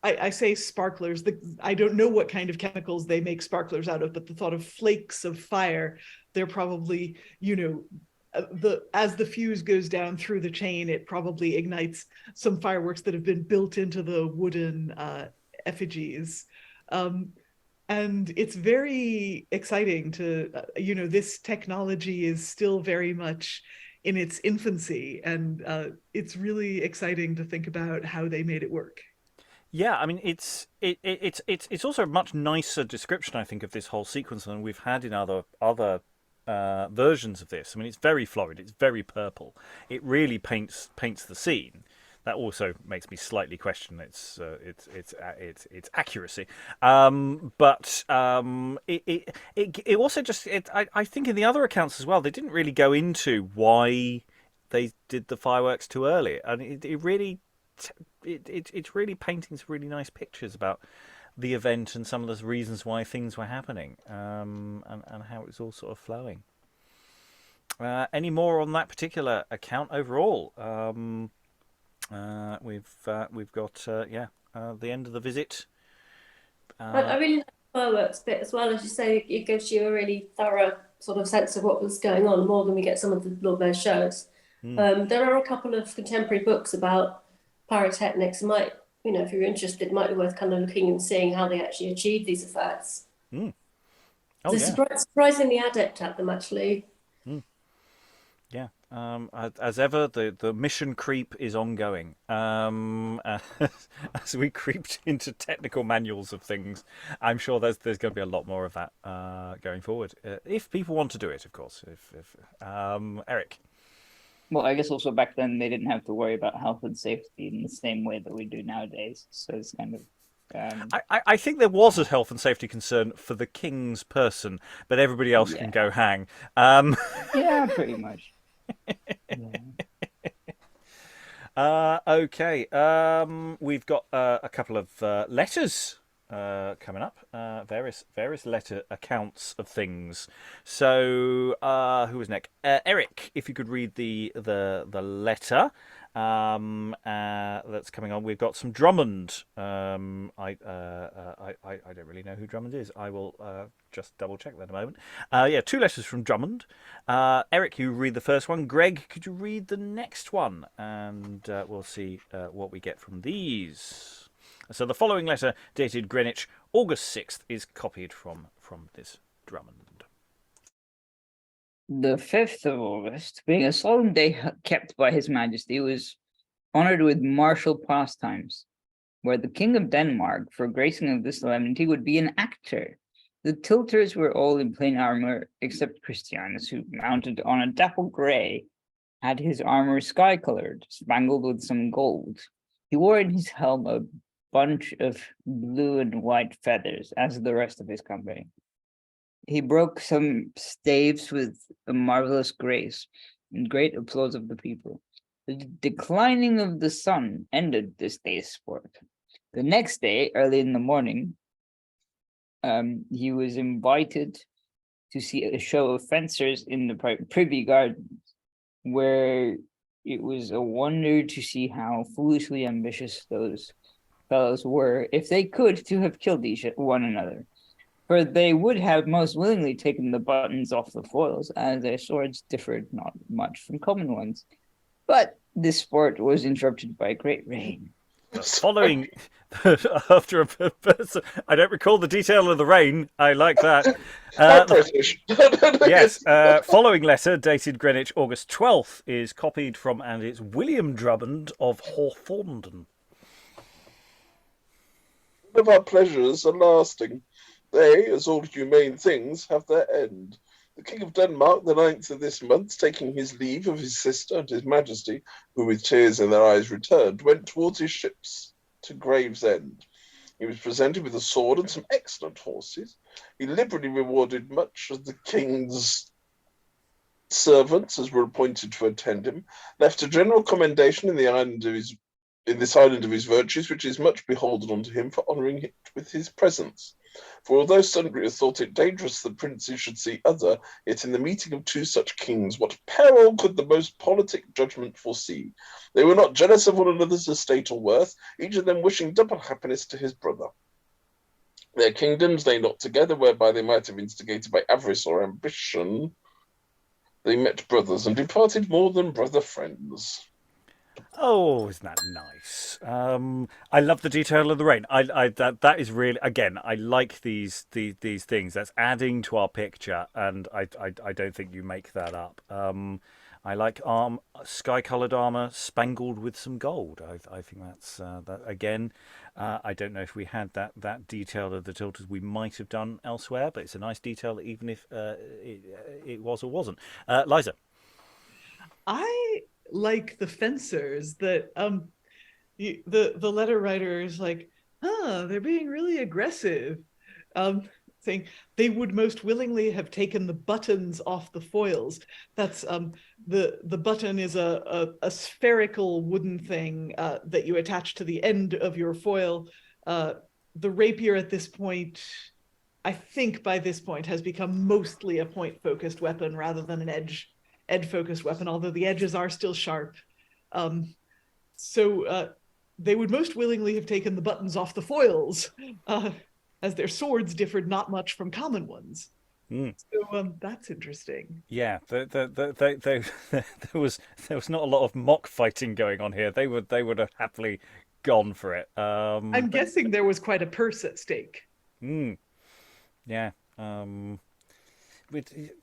C: I say sparklers. I don't know what kind of chemicals they make sparklers out of, but the thought of flakes of fire, they're probably, as the fuse goes down through the chain, it probably ignites some fireworks that have been built into the wooden effigies. And it's very exciting to, this technology is still very much in its infancy, and it's really exciting to think about how they made it work.
A: Yeah, I mean, it's also a much nicer description, I think, of this whole sequence than we've had in other versions of this. I mean, it's very florid, it's very purple. It really paints the scene. That also makes me slightly question its accuracy. But it also just I think in the other accounts as well, they didn't really go into why they did the fireworks too early, and it really. It's really painting some really nice pictures about the event and some of the reasons why things were happening, and how it was all sort of flowing. Any more on that particular account overall? We've got the end of the visit.
B: I really like the fireworks bit as well. As you say, it gives you a really thorough sort of sense of what was going on, more than we get some of the Lord Mayor shows. There are a couple of contemporary books about pyrotechnics. If you're interested, it might be worth kind of looking and seeing how they actually achieve these effects.
A: Oh,
B: They're surprisingly adept at them, actually.
A: Yeah. As ever, the mission creep is ongoing. As we creeped into technical manuals of things, I'm sure there's going to be a lot more of that going forward, if people want to do it, of course. If Eric.
E: Well, I guess also back then they didn't have to worry about health and safety in the same way that we do nowadays. So it's kind of.
A: I think there was a health and safety concern for the king's person, but everybody else can go hang.
E: Yeah, pretty much.
A: Okay. We've got a couple of letters coming up. Various letter accounts of things. So, who was next? Eric, if you could read the letter that's coming on. We've got some Drummond. I don't really know who Drummond is. I will just double check that in a moment. 2 letters from Drummond. Eric, you read the first one. Greg, could you read the next one? And we'll see what we get from these. So the following letter, dated Greenwich, August 6th, is copied from this Drummond.
E: The 5th of August, being a solemn day kept by His Majesty, was honoured with martial pastimes, where the King of Denmark, for gracing of this solemnity, would be an actor. The tilters were all in plain armour, except Christianus, who, mounted on a dapple grey, had his armour sky-coloured, spangled with some gold. He wore in his helm a bunch of blue and white feathers, as the rest of his company. He broke some staves with a marvelous grace, and great applause of the people. The declining of the sun ended this day's sport. The next day, early in the morning, he was invited to see a show of fencers in the Privy Gardens, where it was a wonder to see how foolishly ambitious those fellows were, if they could, to have killed one another. For they would have most willingly taken the buttons off the foils, as their swords differed not much from common ones. But this sport was interrupted by a great rain.
A: Following, after a person, I don't recall the detail of the rain. I like that.
D: British.
A: Yes. Following letter, dated Greenwich, August 12th, is copied from, and it's William Drummond of Hawthornden.
D: None of our pleasures are lasting. They, as all humane things, have their end. The King of Denmark, the 9th of this month, taking his leave of his sister and his Majesty, who with tears in their eyes returned, went towards his ships to Gravesend. He was presented with a sword and some excellent horses. He liberally rewarded much of the king's servants, as were appointed to attend him, left a general commendation in this island of his virtues, which is much beholden unto him for honouring it with his presence. For although sundry thought it dangerous that princes should see other, yet in the meeting of 2 such kings, what peril could the most politic judgment foresee? They were not jealous of one another's estate or worth, each of them wishing double happiness to his brother. Their kingdoms lay not together, whereby they might have instigated by avarice or ambition. They met brothers and departed more than brother friends.
A: Oh, isn't that nice? I love the detail of the rain. That is really, again, I like these things. That's adding to our picture, and I don't think you make that up. I like sky-coloured armor spangled with some gold. I think that's that again. I don't know if we had that detail of the tilters. We might have done elsewhere, but it's a nice detail, even if it was or wasn't. Liza.
C: I like the fencers that the letter writer is like, they're being really aggressive, saying they would most willingly have taken the buttons off the foils. That's the button is a spherical wooden thing that you attach to the end of your foil. The rapier at this point, I think by this point, has become mostly a point-focused weapon rather than an edge-focused weapon, although the edges are still sharp. So they would most willingly have taken the buttons off the foils, as their swords differed not much from common ones. So that's interesting.
A: Yeah, there was not a lot of mock fighting going on here. They would have happily gone for it.
C: I'm guessing there was quite a purse at stake.
A: Yeah.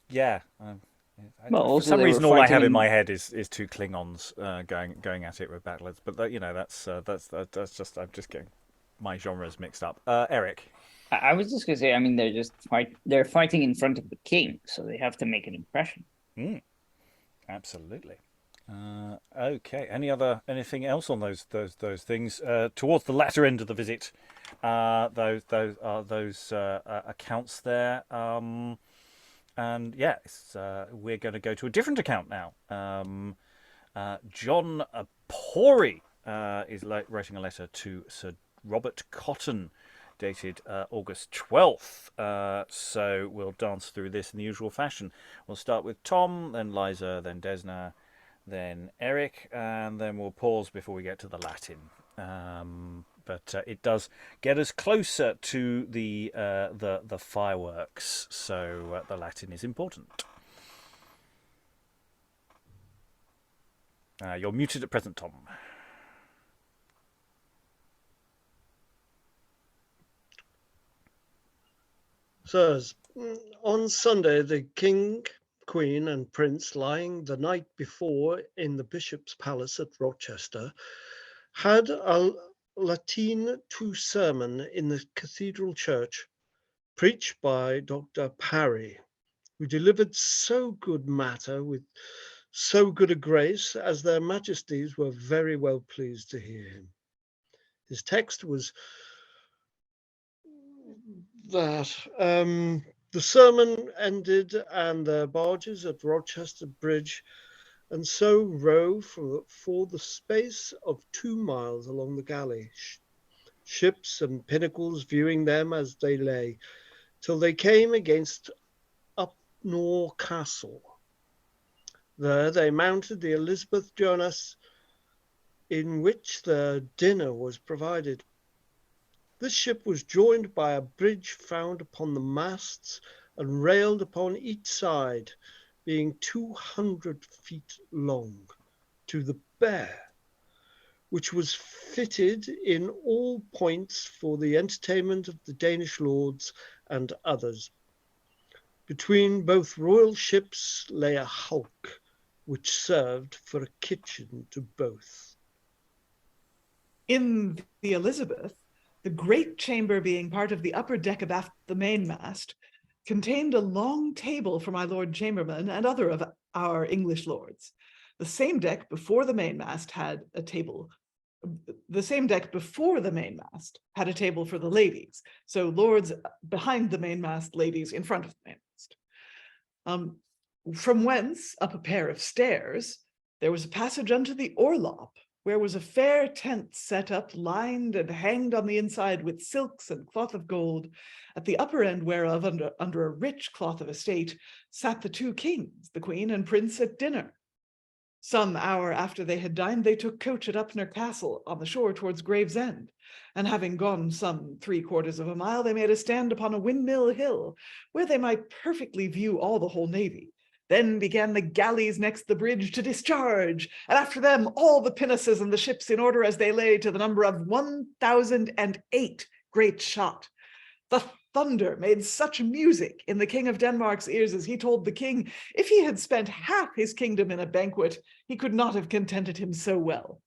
A: Yeah.
E: Well,
A: for some reason, all I have in my head is two Klingons going at it with battlers. But that's just I'm just getting my genres mixed up. Eric.
E: I was just gonna say, I mean, they're fighting in front of the king, so they have to make an impression.
A: Absolutely. Okay. Anything else on those things? Towards the latter end of the visit, those accounts there. And yeah, we're going to go to a different account now. John Pori is writing a letter to Sir Robert Crighton, dated August 12th. So we'll dance through this in the usual fashion. We'll start with Tom, then Liza, then Desna, then Eric, and then we'll pause before we get to the Latin. But it does get us closer to the fireworks, so the Latin is important. You're muted at present, Tom.
G: Sirs, on Sunday, the King, Queen, and Prince, lying the night before in the Bishop's Palace at Rochester, had a Latine 2 sermon in the Cathedral Church, preached by Dr. Parry, who delivered so good matter with so good a grace as their majesties were very well pleased to hear him. His text was that the sermon ended and their barges at Rochester Bridge and so row for the space of 2 miles along the galley, ships and pinnacles viewing them as they lay, till they came against Upnor Castle. There they mounted the Elizabeth Jonas, in which their dinner was provided. This ship was joined by a bridge found upon the masts and railed upon each side, being 200 feet long, to the Bear, which was fitted in all points for the entertainment of the Danish lords and others. Between both royal ships lay a hulk, which served for a kitchen to both.
C: In the Elizabeth, the great chamber being part of the upper deck abaft the mainmast, contained a long table for my Lord Chamberlain and other of our English lords. The same deck before the mainmast had a table. The same deck before the mainmast had a table for the ladies. So lords behind the mainmast, ladies in front of the mainmast. From whence, up a pair of stairs, there was a passage unto the orlop, where was a fair tent set up, lined and hanged on the inside with silks and cloth of gold, at the upper end whereof, under a rich cloth of estate, sat the 2 kings, the queen and prince, at dinner. Some hour after they had dined, they took coach at Upnor Castle on the shore towards Gravesend, and having gone some 3/4 of a mile, they made a stand upon a windmill hill, where they might perfectly view all the whole navy, Then began the galleys next the bridge to discharge, and after them all the pinnaces and the ships in order as they lay, to the number of 1,008 great shot. The thunder made such music in the King of Denmark's ears as he told the king, if he had spent half his kingdom in a banquet, he could not have contented him so well.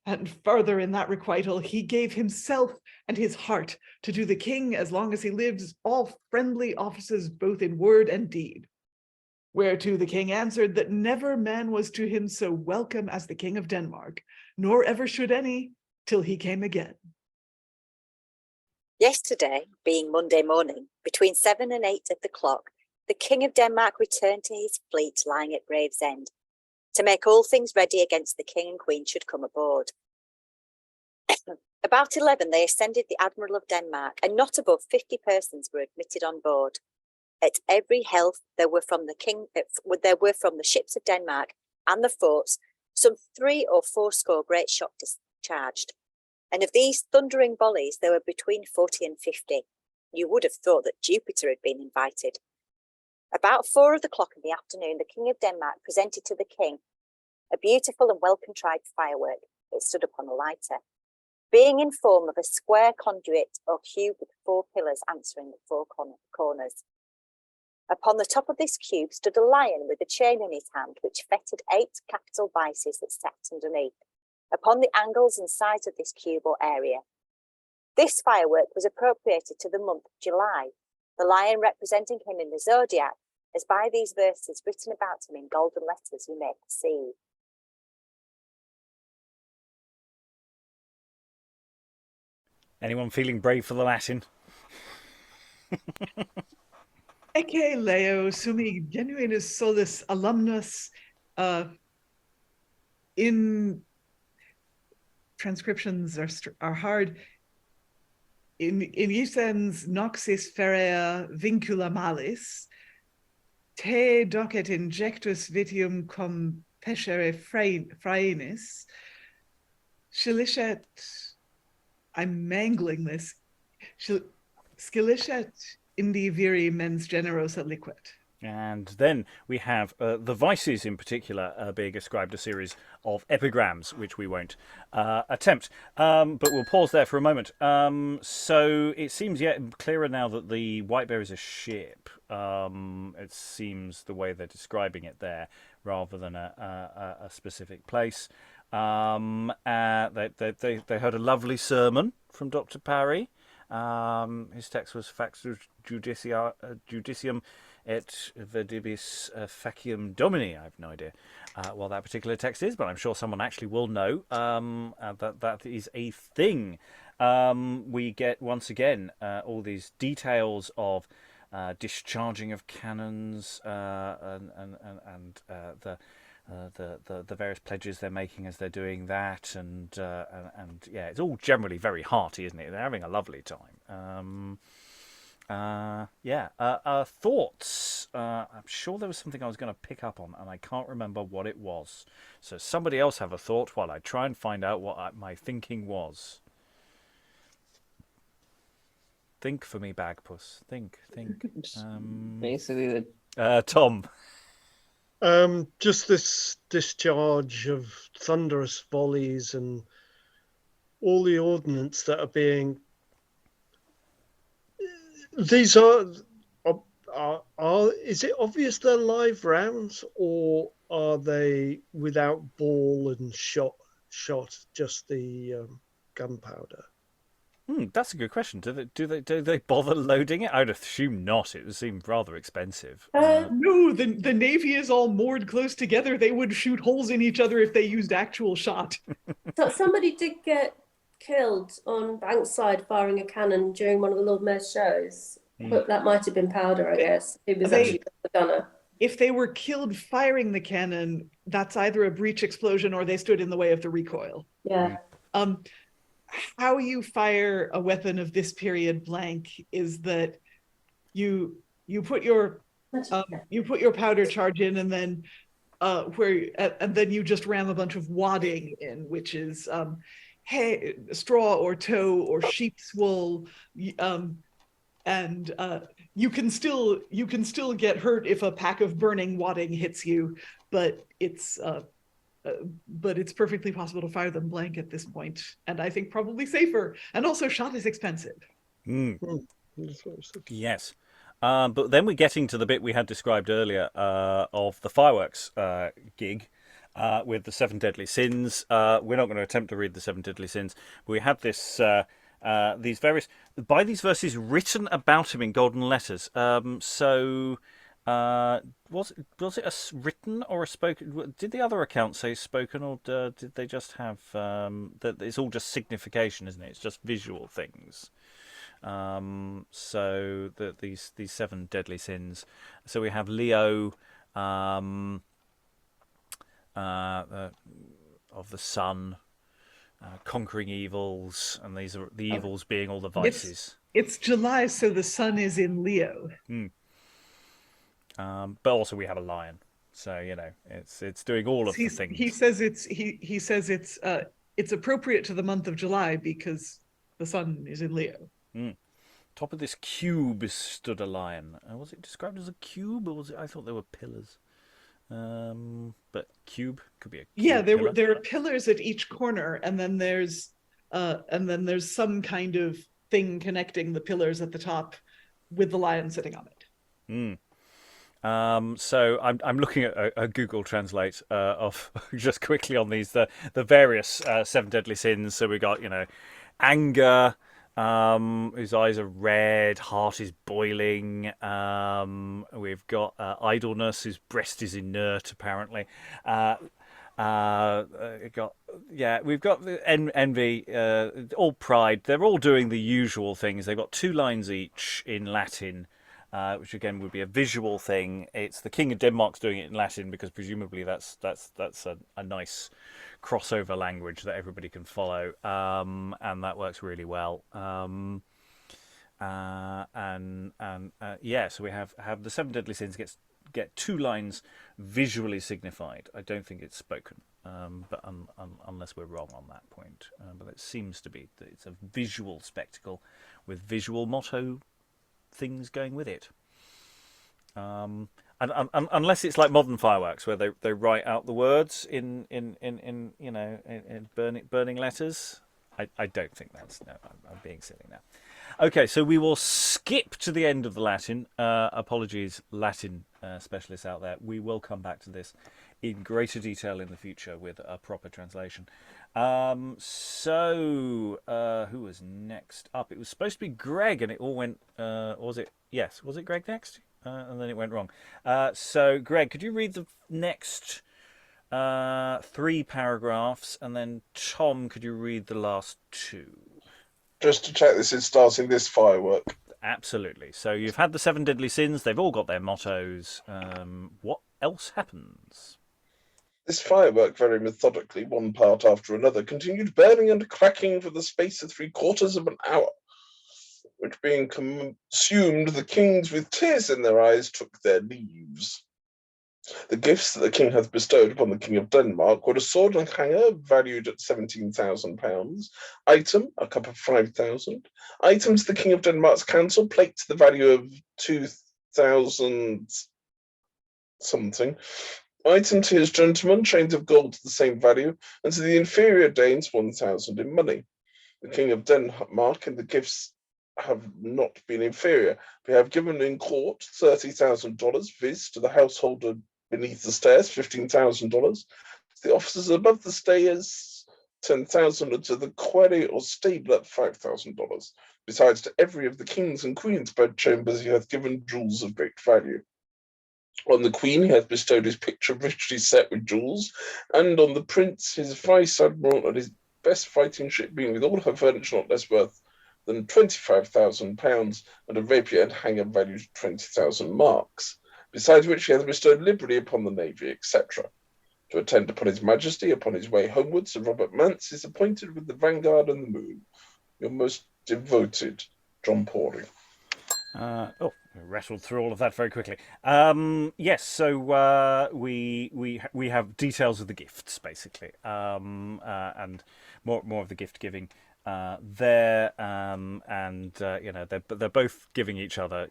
C: And further in that requital, he gave himself and his heart to do the king, as long as he lives, all friendly offices both in word and deed. Whereto the king answered that never man was to him so welcome as the King of Denmark, nor ever should any, till he came again.
F: Yesterday, being Monday morning, between 7 and 8 of the clock, the King of Denmark returned to his fleet lying at Gravesend, to make all things ready against the king and queen should come aboard. About 11 they ascended the Admiral of Denmark, and not above 50 persons were admitted on board. At every health there were from the ships of Denmark and the forts some 3 or 4 score great shot discharged. And of these thundering volleys there were between 40 and 50. You would have thought that Jupiter had been invited. About 4 o'clock in the afternoon, the King of Denmark presented to the king a beautiful and well-contrived firework. It stood upon a lighter, being in form of a square conduit or cube with 4 pillars answering the 4 corners. Upon the top of this cube stood a lion with a chain in his hand, which fettered 8 capital vices that sat underneath, upon the angles and sides of this cube or area. This firework was appropriated to the month of July, the lion representing him in the zodiac, as by these verses written about him in golden letters you may perceive.
A: Anyone feeling brave for the Latin?
C: Ecce leo sumi genuinus solus alumnus, in transcriptions are hard. In usens noxis ferea vincula malis, te docet injectus vitium cum pescere fraenis, scilicet, I'm mangling this, scilicet indi viri mens generosa liquet.
A: And then we have the vices in particular being ascribed a series of epigrams, which we won't attempt. But we'll pause there for a moment. So it seems clearer now that the White Bear is a ship. It seems the way they're describing it there, rather than a specific place. They heard a lovely sermon from Dr. Parry. His text was Fax Judicium et Verdibus Facium Domini. I have no idea what that particular text is, but I'm sure someone actually will know that is a thing. We get, once again, all these details of discharging of cannons and the various pledges they're making as they're doing that, and yeah, it's all generally very hearty, isn't it? They're having a lovely time. Thoughts. I'm sure there was something I was going to pick up on, and I can't remember what it was. So somebody else have a thought while I try and find out what my thinking was. Think for me, Bagpuss. Think.
E: Basically,
A: Tom.
G: Just this discharge of thunderous volleys and all the ordnance that are being. These are is it obvious they're live rounds, or are they without ball and shot, just the gunpowder?
A: That's a good question. Do they bother loading it? I'd assume not. It would seem rather expensive.
C: No, the Navy is all moored close together. They would shoot holes in each other if they used actual shot.
B: So somebody did get killed on Bankside firing a cannon during one of the Lord Mayor's shows. But that might have been powder, I guess. It was actually the gunner.
C: If they were killed firing the cannon, that's either a breech explosion or they stood in the way of the recoil.
B: Yeah.
C: How you fire a weapon of this period blank is that you put your powder charge in, and then then you just ram a bunch of wadding in, which is hay, straw or tow or sheep's wool, and you can still get hurt if a pack of burning wadding hits you, but it's perfectly possible to fire them blank at this point, and I think probably safer. And also, shot is expensive.
A: Yes. But then we're getting to the bit we had described earlier of the fireworks gig with the 7 deadly sins. We're not going to attempt to read the 7 deadly sins, but we have this these verses written about him in golden letters. So was it written or a spoken? Did the other account say spoken, or did they just have that? It's all just signification, isn't it? It's just visual things. So these 7 deadly sins. So we have Leo of the sun, conquering evils, and these are the evils being all the vices.
C: It's July, so the sun is in Leo.
A: But also we have a lion, so it's doing all of the things.
C: He says it's appropriate to the month of July because the sun is in Leo.
A: Top of this cube stood a lion. Was it described as a cube, or was it? I thought there were pillars. But cube could be a cube
C: there are pillars at each corner, and then there's some kind of thing connecting the pillars at the top with the lion sitting on it.
A: So I'm looking at a Google Translate of just quickly on these the various 7 deadly sins. So we got anger, whose eyes are red, heart is boiling. We've got idleness, whose breast is inert, apparently. We've got the envy, all pride. They're all doing the usual things. They've got 2 lines each in Latin, which again would be a visual thing. It's the King of Denmark's doing it in Latin because presumably that's a nice crossover language that everybody can follow, and that works really well. So we have the 7 deadly sins get 2 lines visually signified. I don't think it's spoken, but unless we're wrong on that point. But it seems to be that it's a visual spectacle with visual motto things going with it. And unless it's like modern fireworks where they write out the words in burning letters. I don't think that's... No, I'm being silly now. Okay, so we will skip to the end of the Latin. Apologies, Latin specialists out there. We will come back to this in greater detail in the future with a proper translation. Who was next up? It was supposed to be Greg, and it all went... was it? Yes, was it Greg next? And then it went wrong. So, Greg, could you read the next 3 paragraphs, and then Tom, could you read the last 2?
D: Just to check, this is starting this firework.
A: Absolutely. So you've had the 7 deadly sins. They've all got their mottos. What else happens?
D: This firework, very methodically, one part after another, continued burning and cracking for the space of 3/4 of an hour, which being consumed, the kings with tears in their eyes took their leaves. The gifts that the king hath bestowed upon the King of Denmark were a sword and hanger valued at £17,000, item, a cup of 5,000, items the King of Denmark's council, plate to the value of 2,000 something, item to his gentlemen, chains of gold to the same value, and to the inferior Danes 1,000 in money. The King of Denmark in the gifts have not been inferior. We have given in court $30,000, viz. To the householder beneath the stairs, $15,000, to the officers above the stairs, $10,000, and to the quarry or stabler, $5,000. Besides, to every of the kings and queens' bedchambers he hath given jewels of great value. On the queen he hath bestowed his picture richly set with jewels, and on the prince his vice admiral and his best fighting ship, being with all her furniture not less worth than £25,000, and a rapier and hanger valued 20,000 marks. Besides which he hath bestowed liberty upon the navy, etc. To attend upon his majesty upon his way homeward, Sir Robert Mance is appointed with the vanguard and the moon. Your most devoted, John Pawley.
A: Rattled through all of that very quickly. Yes, so we have details of the gifts basically, and more of the gift giving. there, and they're both giving each other,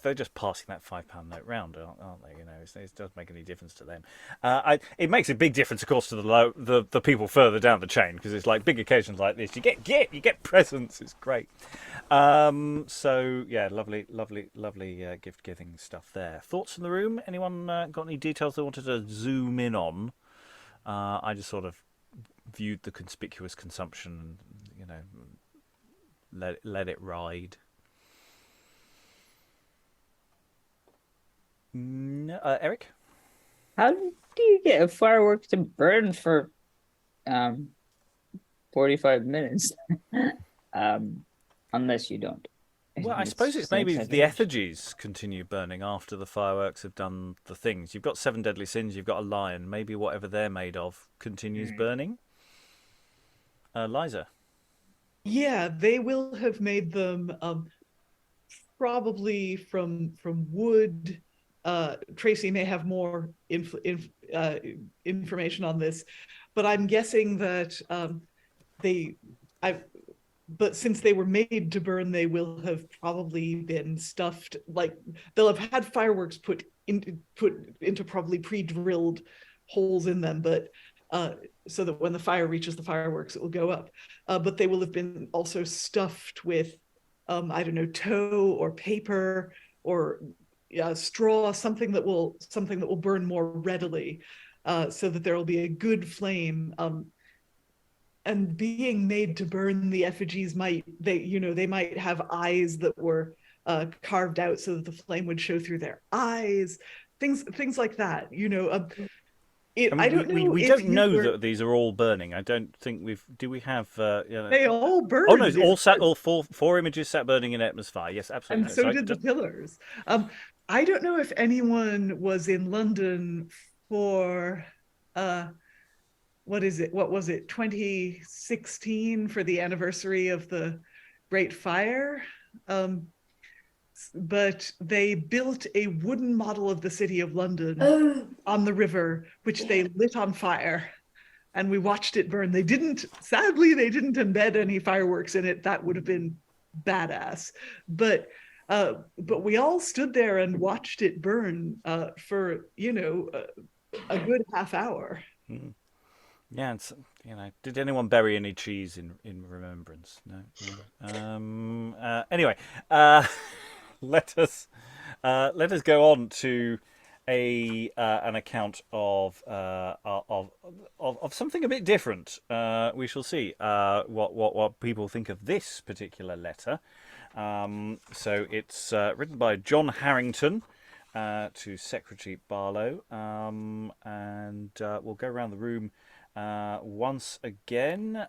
A: they're just passing that £5 note round, aren't they? It doesn't make any difference to them. It makes a big difference, of course, to the people further down the chain, because it's like big occasions like this, you get presents. It's great. So yeah, lovely gift giving stuff there. Thoughts in the room? Anyone got any details they wanted to zoom in on? I just sort of viewed the conspicuous consumption, let it ride. No, Eric?
E: How do you get a firework to burn for 45 minutes? Unless you don't.
A: Well, I suppose it's maybe the effigies continue burning after the fireworks have done the things. You've got 7 deadly sins, you've got a lion. Maybe whatever they're made of continues burning. Liza?
C: Yeah, they will have made them probably from wood. Tracey may have more information on this, but I'm guessing that but since they were made to burn, they will have probably been stuffed. Like they'll have had fireworks put into probably pre-drilled holes in them, but so that when the fire reaches the fireworks, it will go up. But they will have been also stuffed with, I don't know, tow or paper or straw, something that will burn more readily, so that there will be a good flame. And being made to burn, the effigies might have eyes that were carved out so that the flame would show through their eyes, things like that. I don't know.
A: We don't know that these are all burning. I don't think do we have?
C: They all burned.
A: Oh no, all four images sat burning in atmosphere. Yes, absolutely.
C: And so did the pillars. I don't know if anyone was in London for what was it, 2016, for the anniversary of the Great Fire. But they built a wooden model of the city of London on the river, which they lit on fire, and we watched it burn. Sadly, they didn't embed any fireworks in it. That would have been badass. But we all stood there and watched it burn for a good half hour.
A: Mm. Yeah, it's, did anyone bury any cheese in remembrance? No. Anyway, let us go on to an account of something a bit different. We shall see what people think of this particular letter. So it's written by John Harrington to Secretary Barlow, and we'll go around the room once again.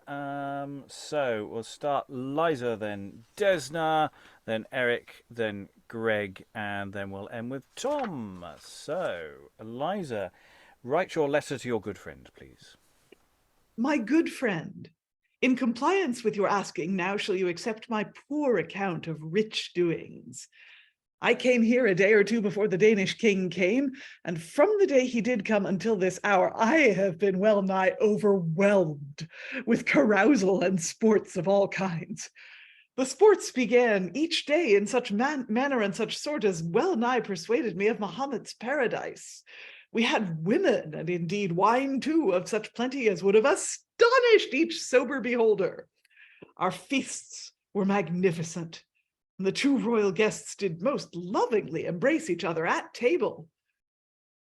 A: So we'll start Liza, then Desna, then Eric, then Greg, and then we'll end with Tom. So, Liza, write your letter to your good friend, please.
C: My good friend, in compliance with your asking, now shall you accept my poor account of rich doings. I came here a day or two before the Danish king came, and from the day he did come until this hour, I have been well nigh overwhelmed with carousal and sports of all kinds. The sports began each day in such manner and such sort as well nigh persuaded me of Mahomet's paradise. We had women, and indeed wine too, of such plenty as would have astonished each sober beholder. Our feasts were magnificent, and the two royal guests did most lovingly embrace each other at table.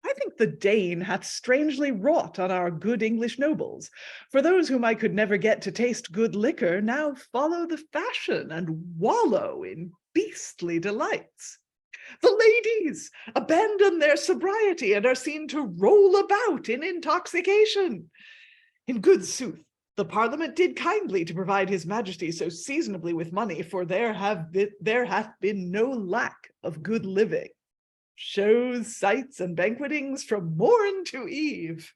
C: I think the Dane hath strangely wrought on our good English nobles, for those whom I could never get to taste good liquor now follow the fashion and wallow in beastly delights. The ladies abandon their sobriety and are seen to roll about in intoxication. In good sooth, the Parliament did kindly to provide his Majesty so seasonably with money, for there hath been no lack of good living. Shows, sights, and banquetings from morn to eve.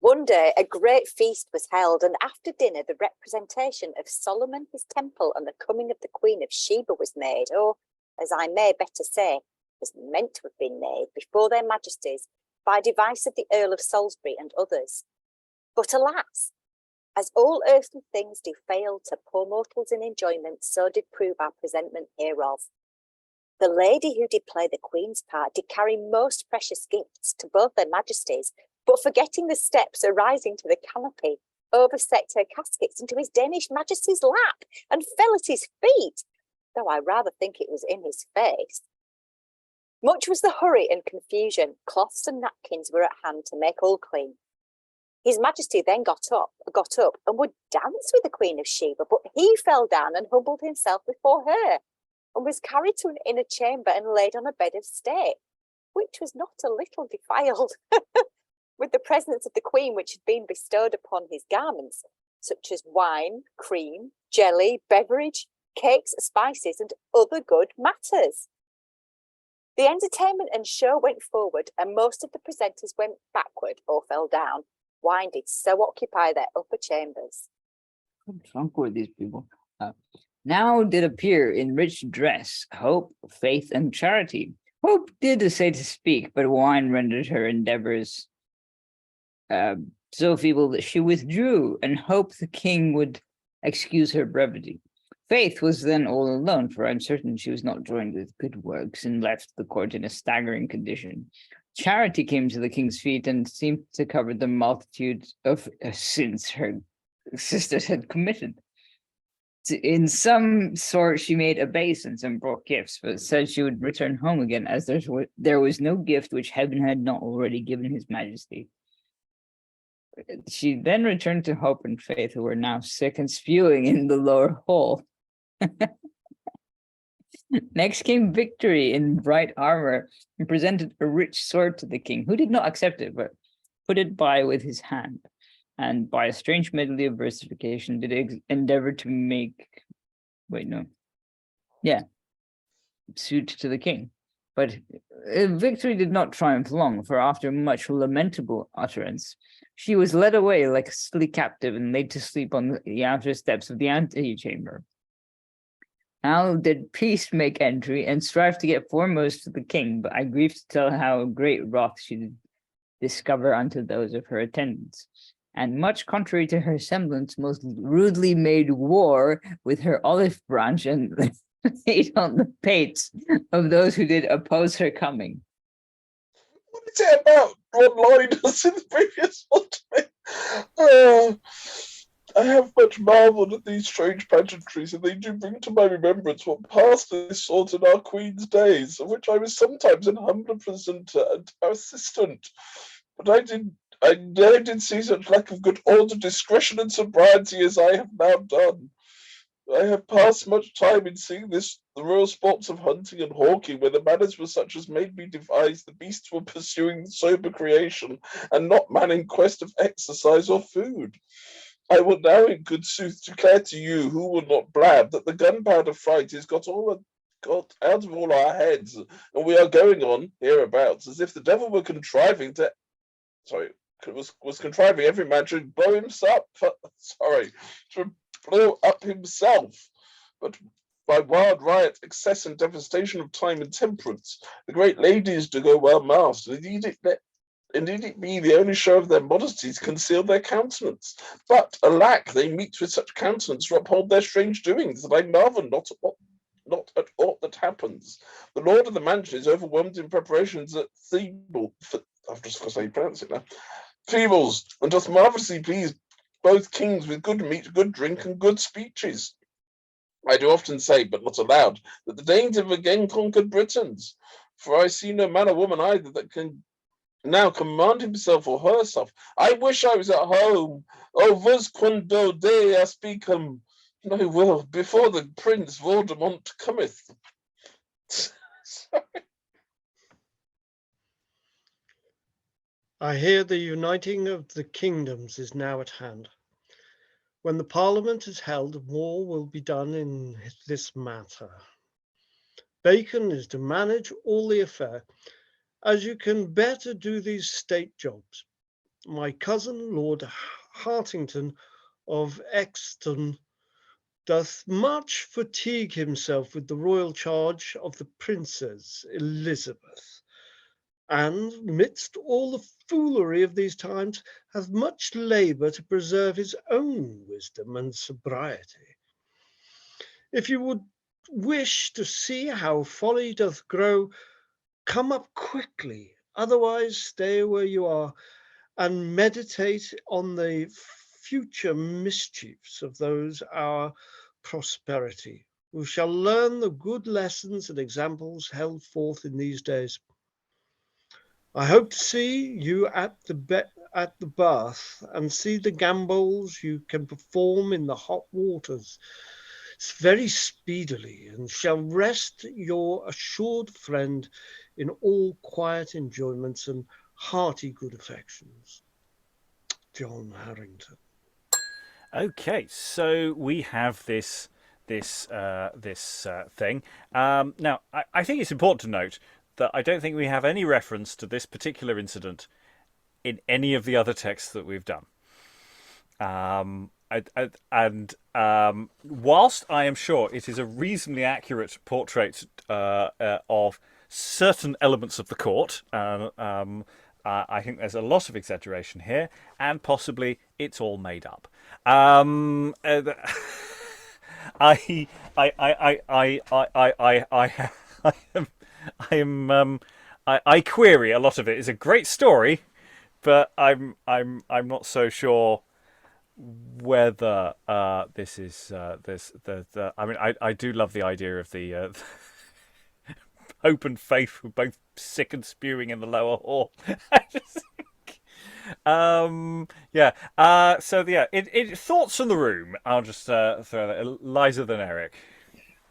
F: One day a great feast was held, and after dinner the representation of Solomon, his temple, and the coming of the Queen of Sheba was made, or, as I may better say, was meant to have been made before their Majesties by device of the Earl of Salisbury and others. But alas, As all earthly things do fail to poor mortals in enjoyment, so did prove our presentment hereof. The lady who did play the Queen's part did carry most precious gifts to both their majesties, but forgetting the steps arising to the canopy, overset her caskets into his Danish majesty's lap and fell at his feet, though I rather think it was in his face. Much was the hurry and confusion. Cloths and napkins were at hand to make all clean. His Majesty then got up and would dance with the Queen of Sheba, but he fell down and humbled himself before her, and was carried to an inner chamber and laid on a bed of state, which was not a little defiled, with the presents of the Queen which had been bestowed upon his garments, such as wine, cream, jelly, beverage, cakes, spices, and other good matters. The entertainment and show went forward, and most of the presenters went backward or fell down. Wine did so occupy their upper chambers.
E: What's wrong with these people? Now did appear in rich dress hope, faith, and charity. Hope did essay to speak, but wine rendered her endeavors so feeble that she withdrew, and hoped the king would excuse her brevity. Faith was then all alone, for I'm certain she was not joined with good works, and left the court in a staggering condition. Charity came to the king's feet and seemed to cover the multitude of sins her sisters had committed. In some sort she made obeisance and brought gifts, but said she would return home again, as there was no gift which heaven had not already given his majesty. She then returned to Hope and Faith, who were now sick and spewing in the lower hall. Next came Victory in bright armor and presented a rich sword to the king, who did not accept it, but put it by with his hand, and by a strange medley of versification did endeavor to make, suit to the king. But Victory did not triumph long, for after much lamentable utterance, she was led away like a silly captive and laid to sleep on the outer steps of the antechamber. Now did peace make entry and strive to get foremost to the king, but I grieve to tell how great wrath she did discover unto those of her attendants, and much contrary to her semblance, most rudely made war with her olive branch and ate on the pates of those who did oppose her coming.
D: What is it about Ron Linus in the previous one? I have much marvelled at these strange pageantries, and they do bring to my remembrance what passed this sort in our Queen's days, of which I was sometimes an humble presenter and assistant. But I never did see such lack of good order, discretion, and sobriety as I have now done. I have passed much time in seeing the royal sports of hunting and hawking, where the manners were such as made me devise the beasts were pursuing sober creation, and not man in quest of exercise or food. I will now in good sooth declare to you, who will not blab, that the gunpowder fright is got out of all our heads, and we are going on hereabouts as if the devil were contriving every man should blow himself. To blow up himself, but by wild riot, excess, and devastation of time and temperance, the great ladies do go well masked. Indeed it be the only show of their modesties conceal their countenance. But alack, they meet with such countenance to uphold their strange doings, that I marvel not at aught that happens. The lord of the mansion is overwhelmed in preparations at I've just got to say pronounce it now. Feebles, and doth marvellously please both kings with good meat, good drink, and good speeches. I do often say, but not aloud, that the Danes have again conquered Britons, for I see no man or woman either that can now command himself or herself. I wish I was at home. Oh, vos quando Dei aspicam, no will, before the Prince Voldemort cometh. Sorry.
G: I hear the uniting of the kingdoms is now at hand. When the Parliament is held, war will be done in this matter. Bacon is to manage all the affair, as you can better do these state jobs. My cousin, Lord Hartington of Exton, doth much fatigue himself with the royal charge of the Princess Elizabeth, and amidst all the foolery of these times hath much labour to preserve his own wisdom and sobriety. If you would wish to see how folly doth grow, come up quickly, otherwise stay where you are, and meditate on the future mischiefs of those our prosperity, who shall learn the good lessons and examples held forth in these days. I hope to see you at the bath, and see the gambols you can perform in the hot waters very speedily, and shall rest your assured friend in all quiet enjoyments and hearty good affections. John Harrington.
A: Okay, so we have this thing. Now, I think it's important to note that I don't think we have any reference to this particular incident in any of the other texts that we've done. Whilst I am sure it is a reasonably accurate portrait of certain elements of the court, I think there's a lot of exaggeration here, and possibly it's all made up. I query a lot of it. It's a great story, but I'm not so sure whether this is this the. I mean, I do love the idea of the Hope and Faith were both sick and spewing in the lower hall. I just think, yeah. Thoughts from the room. I'll just throw that. Liza, then Eric.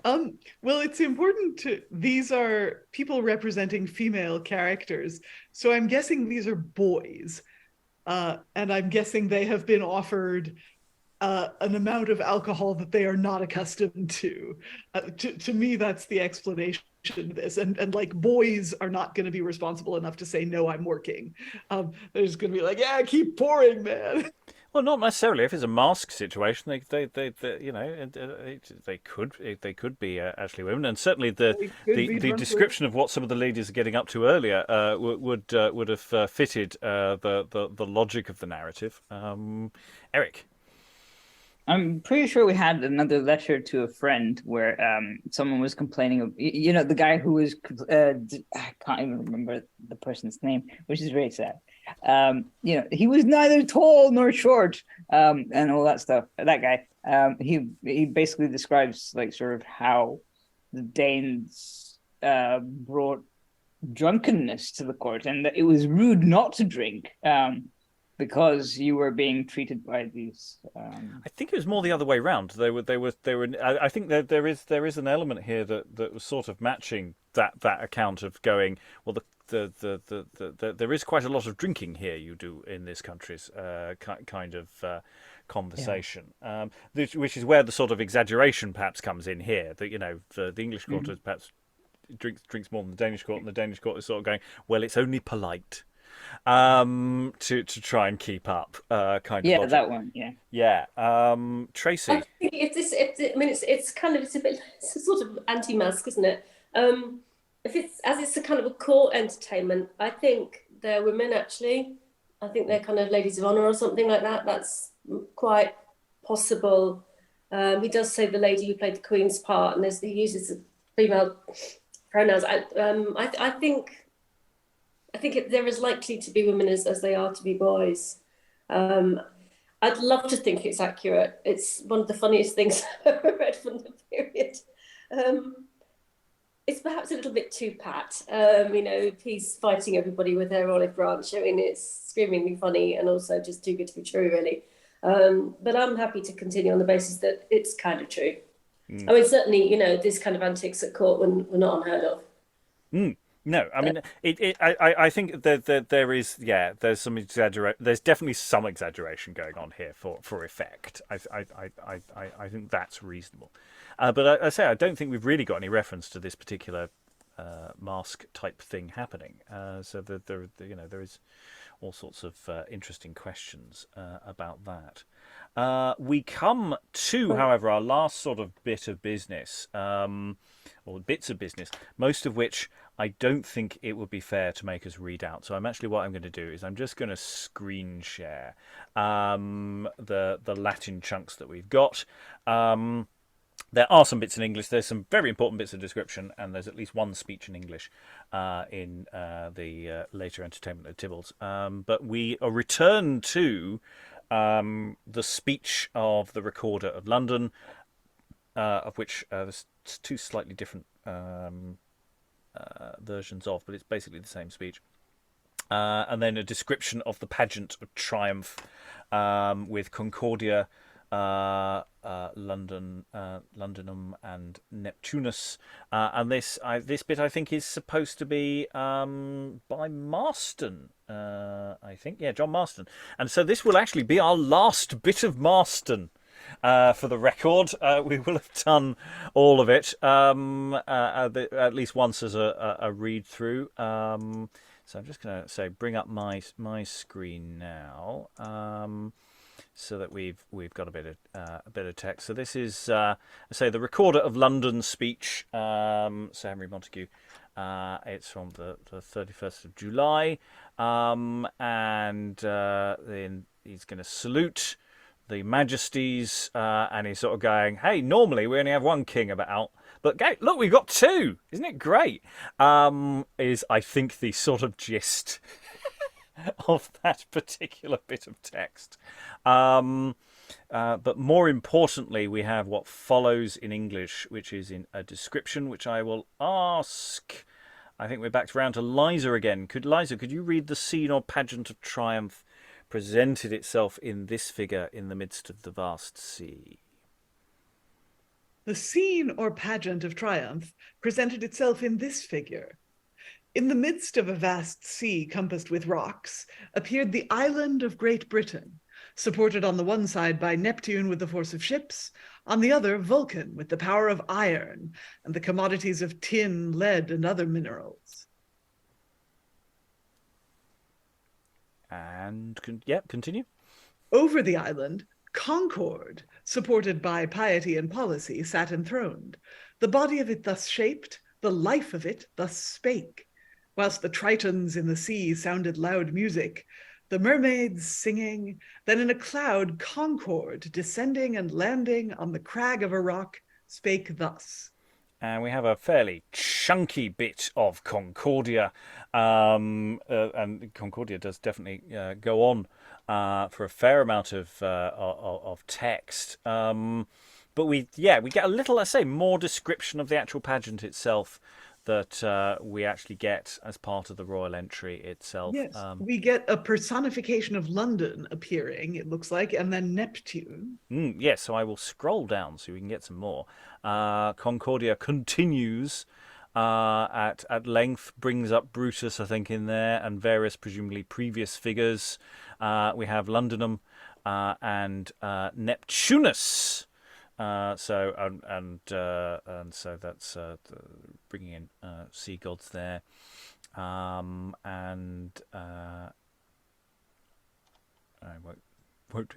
C: Well, it's important to, these are people representing female characters, so I'm guessing these are boys, and I'm guessing they have been offered an amount of alcohol that they are not accustomed to. To me, that's the explanation of this. And like, boys are not going to be responsible enough to say, no, I'm working. They're just going to be like, yeah, keep pouring, man.
A: Well, not necessarily. If it's a mask situation, they you know, they could be actually women, and certainly the description of what some of the ladies are getting up to earlier would have fitted the logic of the narrative. Eric.
E: I'm pretty sure we had another letter to a friend where someone was complaining of, you know, the guy who was, I can't even remember the person's name, which is very sad. You know, he was neither tall nor short, and all that stuff. That guy, he basically describes like sort of how the Danes brought drunkenness to the court, and that it was rude not to drink. Because you were being treated by these.
A: I think it was more the other way round. They were. I think that there is an element here that was sort of matching that account of going. Well, there is quite a lot of drinking here. You do in this country's kind of conversation, which is where the sort of exaggeration perhaps comes in here. That, you know, the English court is perhaps drinks more than the Danish court, and the Danish court is sort of going, well, it's only polite. To try and keep up, kind of. Logic.
E: That one, yeah.
A: Tracy.
B: I think it's a sort of anti-mask, isn't it? If it's a kind of a court entertainment, I think they're women actually. I think they're kind of ladies of honor or something like that. That's quite possible. He does say the lady who played the Queen's part, and he uses female pronouns. I think they're as likely to be women as they are to be boys. I'd love to think it's accurate. It's one of the funniest things I've ever read from the period. It's perhaps a little bit too pat. You know, he's fighting everybody with their olive branch. I mean, it's screamingly funny and also just too good to be true, really. But I'm happy to continue on the basis that it's kind of true. I mean, certainly, you know, this kind of antics at court were not unheard of.
A: No, I mean, I think that there is, there's some there's definitely some exaggeration going on here for effect. I think that's reasonable, but I say I don't think we've really got any reference to this particular mask type thing happening. So there is all sorts of interesting questions about that. We come to, however, our last sort of bit of business, or bits of business, most of which I don't think it would be fair to make us read out. So what I'm going to do is I'm just going to screen share the Latin chunks that we've got. There are some bits in English. There's some very important bits of description, and there's at least one speech in English in the later entertainment at Tibbles. But we are returned to the speech of the Recorder of London, of which there's two slightly different versions of, but it's basically the same speech. And then a description of the pageant of triumph with Concordia, London, Londinum, and Neptunus, and this bit I think is supposed to be by Marston. I think, yeah, John Marston, and so this will actually be our last bit of Marston. For the record, we will have done all of it at least once as a read through. So I'm just going to say bring up my screen now. So that we've got a bit of text. So this is the Recorder of London speech, Sir Henry Montagu. It's from the 31st of July, and then he's going to salute the majesties, and he's sort of going, "Hey, normally we only have one king about, but look, we've got two. Isn't it great?" Is I think the sort of gist of that particular bit of text. But more importantly, we have what follows in English, which is in a description, which I will ask. I think we're back around to Liza again. Liza, could you read the scene or pageant of triumph presented itself in this figure in the midst of the vast sea?
C: The scene or pageant of triumph presented itself in this figure. In the midst of a vast sea compassed with rocks appeared the island of Great Britain, supported on the one side by Neptune with the force of ships, on the other Vulcan with the power of iron and the commodities of tin, lead, and other minerals.
A: And, continue.
C: Over the island, Concord, supported by piety and policy, sat enthroned. The body of it thus shaped, the life of it thus spake. Whilst the tritons in the sea sounded loud music, the mermaids singing, then in a cloud Concord, descending and landing on the crag of a rock, spake thus.
A: And we have a fairly chunky bit of Concordia, and Concordia does definitely go on for a fair amount of text. But we get a little, let's say, more description of the actual pageant itself that we actually get as part of the royal entry itself.
C: Yes, we get a personification of London appearing, it looks like, and then Neptune.
A: Yes, so I will scroll down so we can get some more. Concordia continues at length, brings up Brutus, I think, in there, and various presumably previous figures. We have Londinum and Neptunus. So that's bringing in sea gods there, and I won't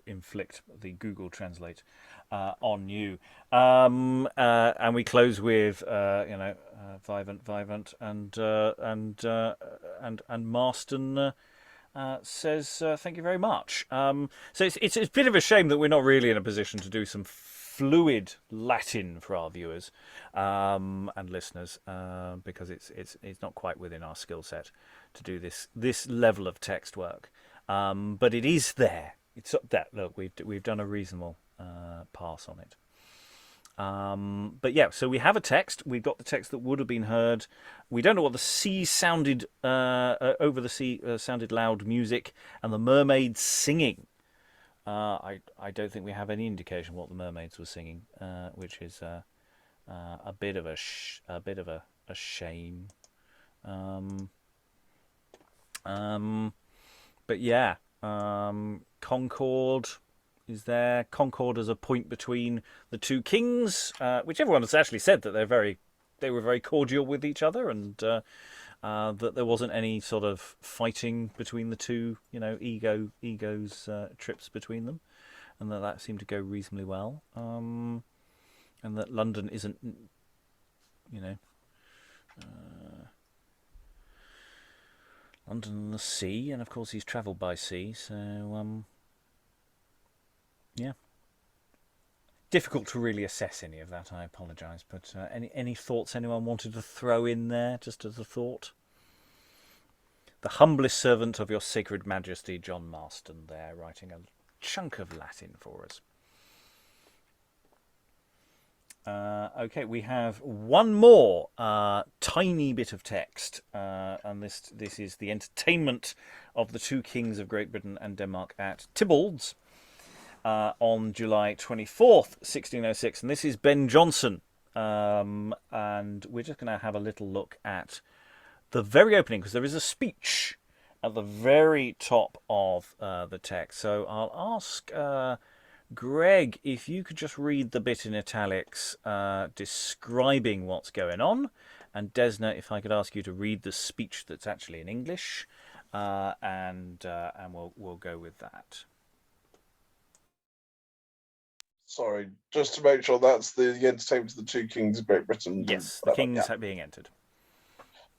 A: inflict the Google Translate on you. And we close with Vivant and Marston. Says thank you very much. So it's a bit of a shame that we're not really in a position to do some fluid Latin for our viewers and listeners, because it's not quite within our skill set to do this level of text work. But it is there. It's that look. We've done a reasonable pass on it. But yeah, so we have a text. We've got the text that would have been heard. We don't know what the sea sounded over the sea sounded loud music, and the mermaids singing. I don't think we have any indication what the mermaids were singing, which is a bit of a shame. But yeah, Concord is there. Concord as a point between the two kings, which everyone has actually said that they were very cordial with each other, and that there wasn't any sort of fighting between the two, egos trips between them, and that seemed to go reasonably well, and that London isn't, London and the sea, and of course he's travelled by sea, so yeah. Difficult to really assess any of that, I apologise, but any thoughts anyone wanted to throw in there, just as a thought? The humblest servant of your sacred majesty, John Marston, there, writing a chunk of Latin for us. Okay, we have one more tiny bit of text, and this is the entertainment of the two kings of Great Britain and Denmark at Tybald's on July 24th, 1606, and this is Ben Jonson, and we're just going to have a little look at the very opening, because there is a speech at the very top of the text. So I'll ask Greg if you could just read the bit in italics describing what's going on, and Desna, if I could ask you to read the speech that's actually in English, and we'll go with that.
D: Sorry, just to make sure that's the entertainment of the two kings of Great Britain.
A: Yes, the kings are being entered.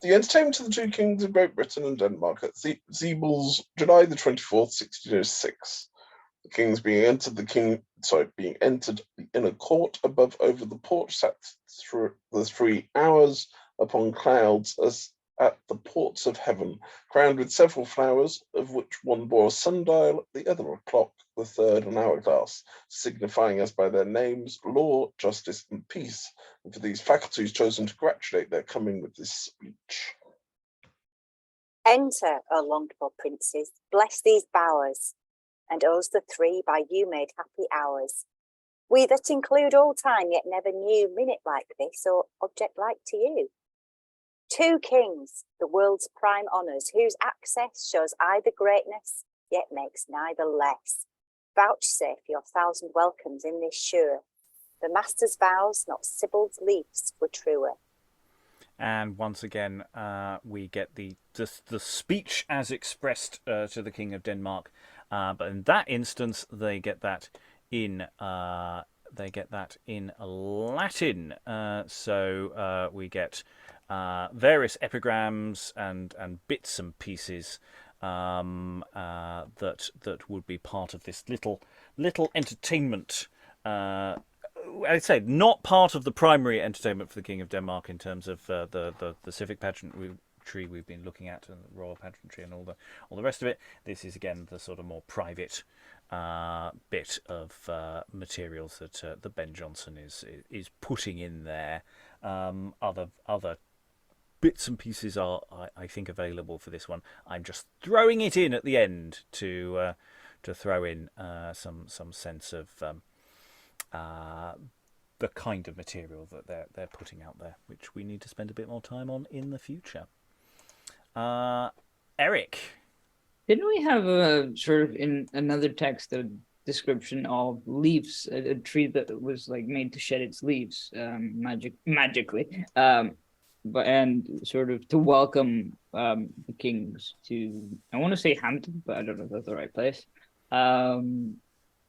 D: The entertainment of the two kings of Great Britain and Denmark at Zeebles, July the 24th, 1606. The kings being entered the inner court above over the porch sat through the 3 hours upon clouds as at the ports of heaven, crowned with several flowers, of which one bore a sundial, the other a clock, the third an hourglass, signifying as by their names law, justice, and peace, and for these faculties chosen to gratulate their coming with this speech.
F: Enter, O longed-for princes, bless these bowers, and us the three by you made happy hours. We that include all time, yet never knew minute like this, or object like to you. Two kings, the world's prime honours, whose access shows either greatness, yet makes neither less. Vouchsafe your 1,000 welcomes in this sure. The master's vows, not Sibyl's leafs, were truer.
A: And once again, we get the speech as expressed to the King of Denmark, but in that instance, they get that in Latin. So we get various epigrams and bits and pieces that would be part of this little entertainment. I'd say not part of the primary entertainment for the King of Denmark in terms of the civic pageantry we've been looking at, and the royal pageantry and all the rest of it. This is again the sort of more private bit of materials that Ben Jonson is putting in there. Other bits and pieces are, I think, available for this one. I'm just throwing it in at the end to throw in some sense of the kind of material that they're putting out there, which we need to spend a bit more time on in the future. Eric,
E: didn't we have a sort of in another text a description of leaves, a tree that was like made to shed its leaves magically, but and sort of to welcome the kings to, I want to say Hampton, but I don't know if that's the right place. And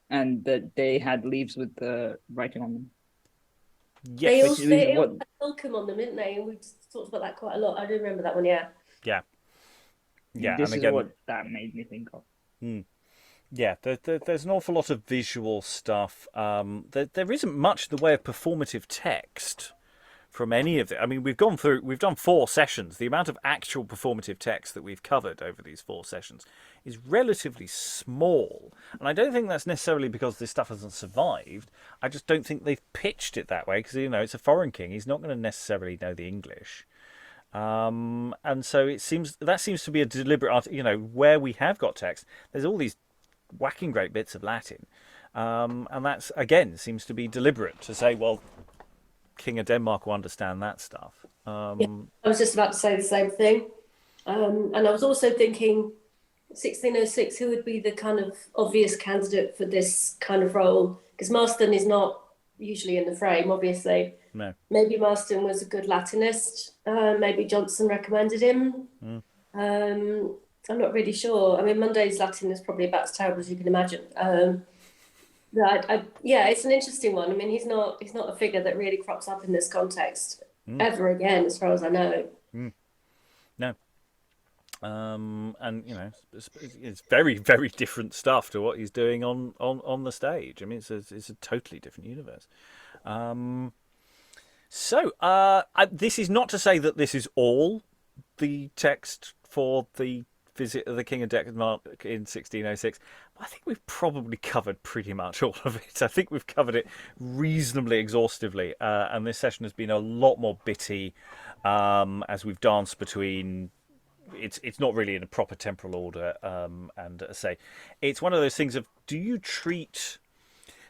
E: that they had leaves with the writing on them.
A: yes,
B: They also had welcome on them, didn't they? And we've talked about that quite a lot. I do remember that one, yeah.
A: yeah.
E: This
A: and
E: is
A: again,
E: what that made me think of.
A: Yeah, there's an awful lot of visual stuff. There isn't much in the way of performative text from any of it. I mean, we've done 4 sessions. The amount of actual performative text that we've covered over these 4 sessions is relatively small. And I don't think that's necessarily because this stuff hasn't survived. I just don't think they've pitched it that way because, it's a foreign king. He's not going to necessarily know the English. And so that seems to be a deliberate, where we have got text, there's all these whacking great bits of Latin. And that's, again, seems to be deliberate to say, well, King of Denmark will understand that stuff.
B: I was just about to say the same thing. And I was also thinking 1606, who would be the kind of obvious candidate for this kind of role? Because Marston is not usually in the frame, obviously.
A: No.
B: Maybe Marston was a good Latinist. Maybe Jonson recommended him. I'm not really sure. I mean, Monday's Latin is probably about as terrible as you can imagine. Yeah, it's an interesting one. I mean, he's not a figure that really crops up in this context ever again, as far as I know.
A: No. And it's very, very different stuff to what he's doing on the stage. I mean, it's a totally different universe. This is not to say that this is all the text for the visit of the King of Denmark in 1606. I think we've probably covered pretty much all of it. I think we've covered it reasonably exhaustively, and this session has been a lot more bitty as we've danced between. It's not really in a proper temporal order, and say it's one of those things of, do you treat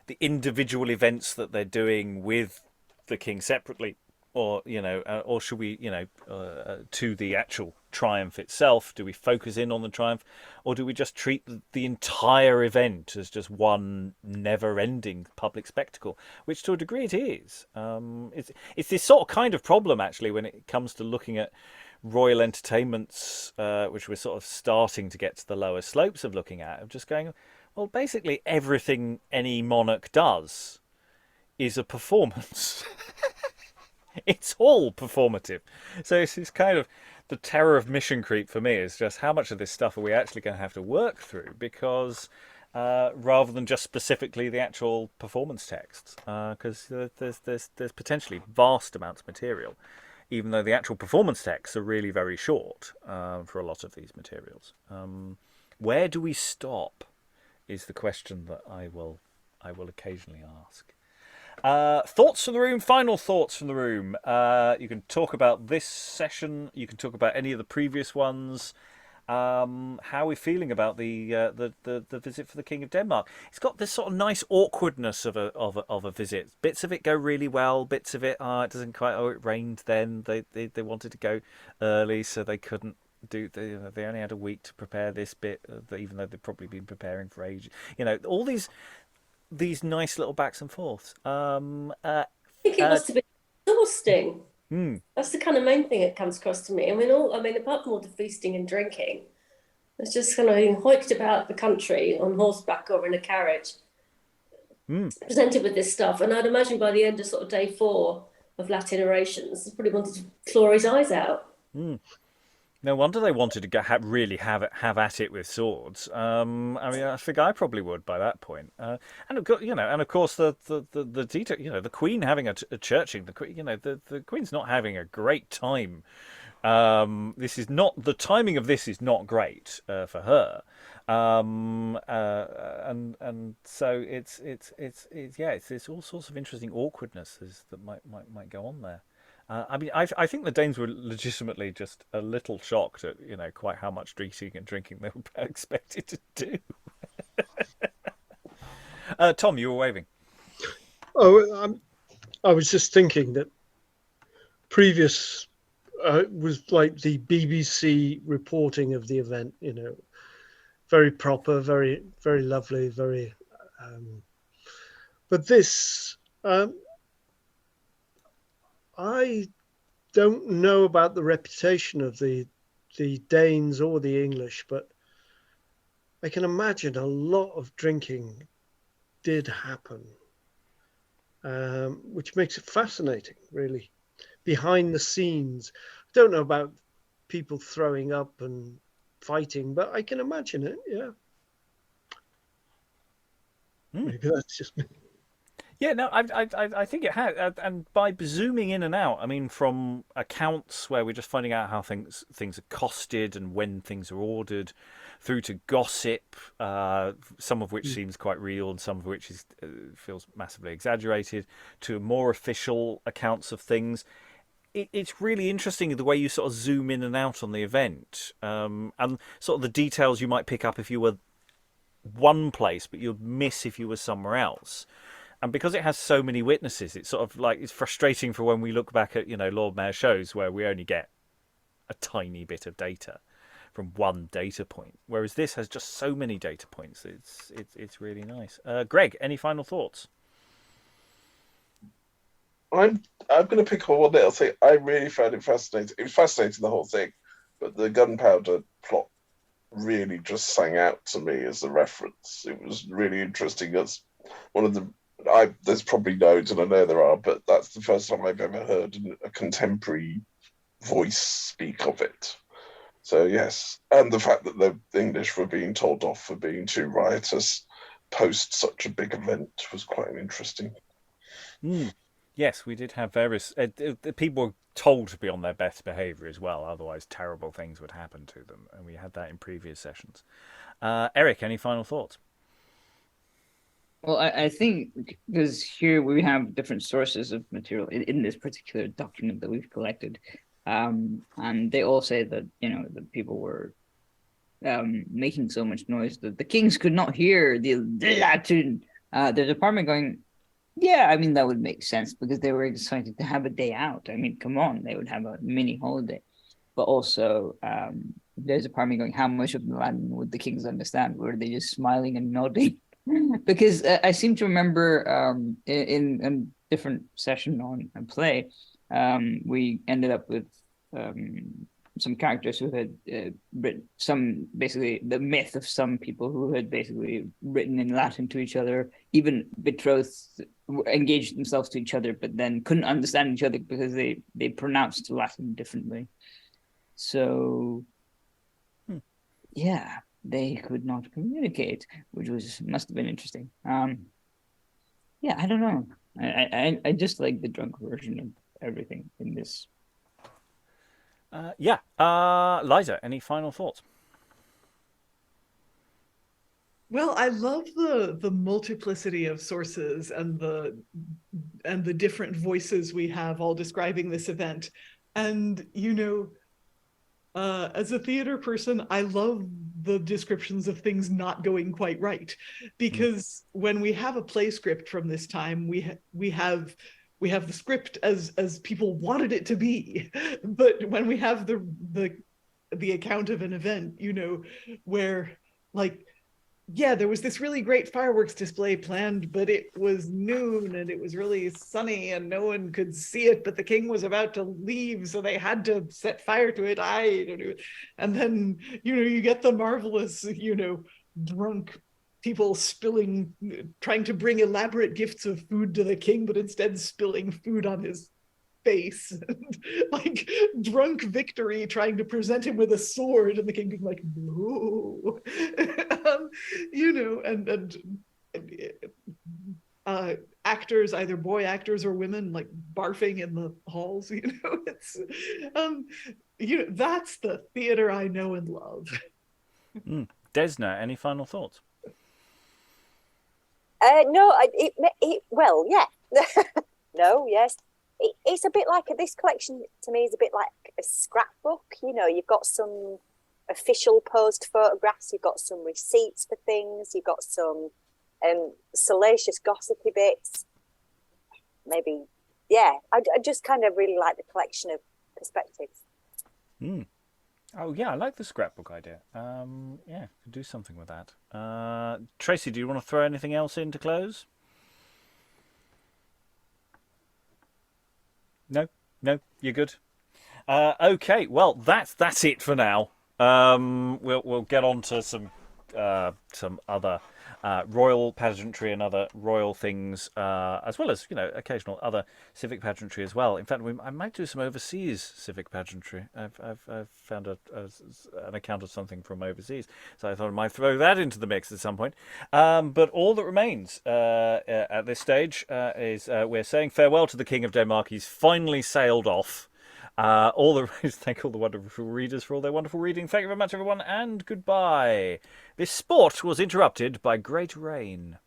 A: the individual events that they're doing with the king separately, or or should we to the actual triumph itself, do we focus in on the triumph, or do we just treat the entire event as just one never-ending public spectacle, which to a degree it is. It's this sort of kind of problem actually when it comes to looking at royal entertainments, which we're sort of starting to get to the lower slopes of looking at, of just going, well, basically everything any monarch does is a performance. It's all performative. So it's kind of the terror of mission creep for me, is just how much of this stuff are we actually going to have to work through, because rather than just specifically the actual performance texts, because there's potentially vast amounts of material, even though the actual performance texts are really very short for a lot of these materials. Where do we stop is the question that I will occasionally ask. Thoughts from the room, final thoughts from the room. You can talk about this session, you can talk about any of the previous ones. How are we feeling about the visit for the King of Denmark? It's got this sort of nice awkwardness of a visit. Bits of it go really well. Bits of it, it doesn't quite. Oh, it rained then. They wanted to go early, so they couldn't do. They only had a week to prepare this bit, even though they've probably been preparing for ages. All these nice little backs and forths.
B: I think it must have been exhausting. That's the kind of main thing that comes across to me. Apart from all the feasting and drinking, it's just kind of being hoiked about the country on horseback or in a carriage, presented with this stuff. And I'd imagine by the end of sort of day 4 of Latin orations, he probably wanted to claw his eyes out.
A: No wonder they wanted to really have at it with swords. I think I probably would by that point. And of course, the detail, the Queen having a churching. The Queen's not having a great time. This is not, the timing of this is not great for her. And so it's all sorts of interesting awkwardnesses that might go on there. I think the Danes were legitimately just a little shocked at, quite how much eating and drinking they were expected to do. Tom, you were waving.
G: Oh, I was just thinking that previous was like the BBC reporting of the event, very proper, very, very lovely, very. But this. I don't know about the reputation of the Danes or the English, but I can imagine a lot of drinking did happen, which makes it fascinating, really. Behind the scenes, I don't know about people throwing up and fighting, but I can imagine it, yeah. Maybe that's just me.
A: Yeah, no, I think it has, and by zooming in and out, from accounts where we're just finding out how things are costed and when things are ordered, through to gossip, some of which seems quite real and some of which feels massively exaggerated, to more official accounts of things. It's really interesting the way you sort of zoom in and out on the event, and sort of the details you might pick up if you were one place, but you'd miss if you were somewhere else. And because it has so many witnesses, it's sort of like, it's frustrating for when we look back at, Lord Mayor shows where we only get a tiny bit of data from one data point. Whereas this has just so many data points. It's really nice. Greg, any final thoughts?
D: I'm going to pick on one little thing. I really found it fascinating. It was fascinating, the whole thing, but the gunpowder plot really just sang out to me as a reference. It was really interesting. That's one of the. There's probably loads, and I know there are, but that's the first time I've ever heard a contemporary voice speak of it. So yes, and the fact that the English were being told off for being too riotous post such a big event was quite interesting.
A: Yes, we did have various... people were told to be on their best behaviour as well, otherwise terrible things would happen to them, and we had that in previous sessions. Eric, any final thoughts?
E: Well, I think because here we have different sources of material in this particular document that we've collected, and they all say that that people were making so much noise that the kings could not hear the Latin. There's a part of me going, yeah, I mean that would make sense because they were excited to have a day out. I mean, come on, they would have a mini holiday, but also there's a part of me going, how much of the Latin would the kings understand? Were they just smiling and nodding? Because I seem to remember in a different session on a play, we ended up with some characters who had written basically the myth of some people who had basically written in Latin to each other, even betrothed, engaged themselves to each other, but then couldn't understand each other because they pronounced Latin differently. So, yeah. They could not communicate, which must have been interesting. Yeah, I don't know. I just like the drunk version of everything in this.
A: Liza, any final thoughts?
C: Well, I love the multiplicity of sources and the different voices we have all describing this event. And as a theater person, I love the descriptions of things not going quite right, because when we have a play script from this time, we have the script as people wanted it to be, but when we have the account of an event, where there was this really great fireworks display planned, but it was noon and it was really sunny and no one could see it, but the king was about to leave, so they had to set fire to it. And then, you get the marvelous, drunk people trying to bring elaborate gifts of food to the king, but instead spilling food on his face, and drunk Victory trying to present him with a sword, and the king being like, no. Actors, either boy actors or women, barfing in the halls. It's that's the theater I know and love.
A: Desna, any final thoughts?
F: No, well, yeah. No, yes. It's a bit like this collection to me is a bit like a scrapbook. You've got some official posed photographs, you've got some receipts for things, you've got some salacious gossipy bits. Maybe, yeah. I just kind of really like the collection of perspectives.
A: Oh yeah, I like the scrapbook idea. Yeah, could do something with that. Tracey, do you want to throw anything else in to close? No, you're good. Okay, well that's it for now. We'll get on to some other royal pageantry and other royal things, as well as occasional other civic pageantry as well. In fact, I might do some overseas civic pageantry. I've found an account of something from overseas, so I thought I might throw that into the mix at some point. But all that remains at this stage is we're saying farewell to the King of Denmark. He's finally sailed off. Thank all the wonderful readers for all their wonderful reading. Thank you very much, everyone, and goodbye. This sport was interrupted by great rain.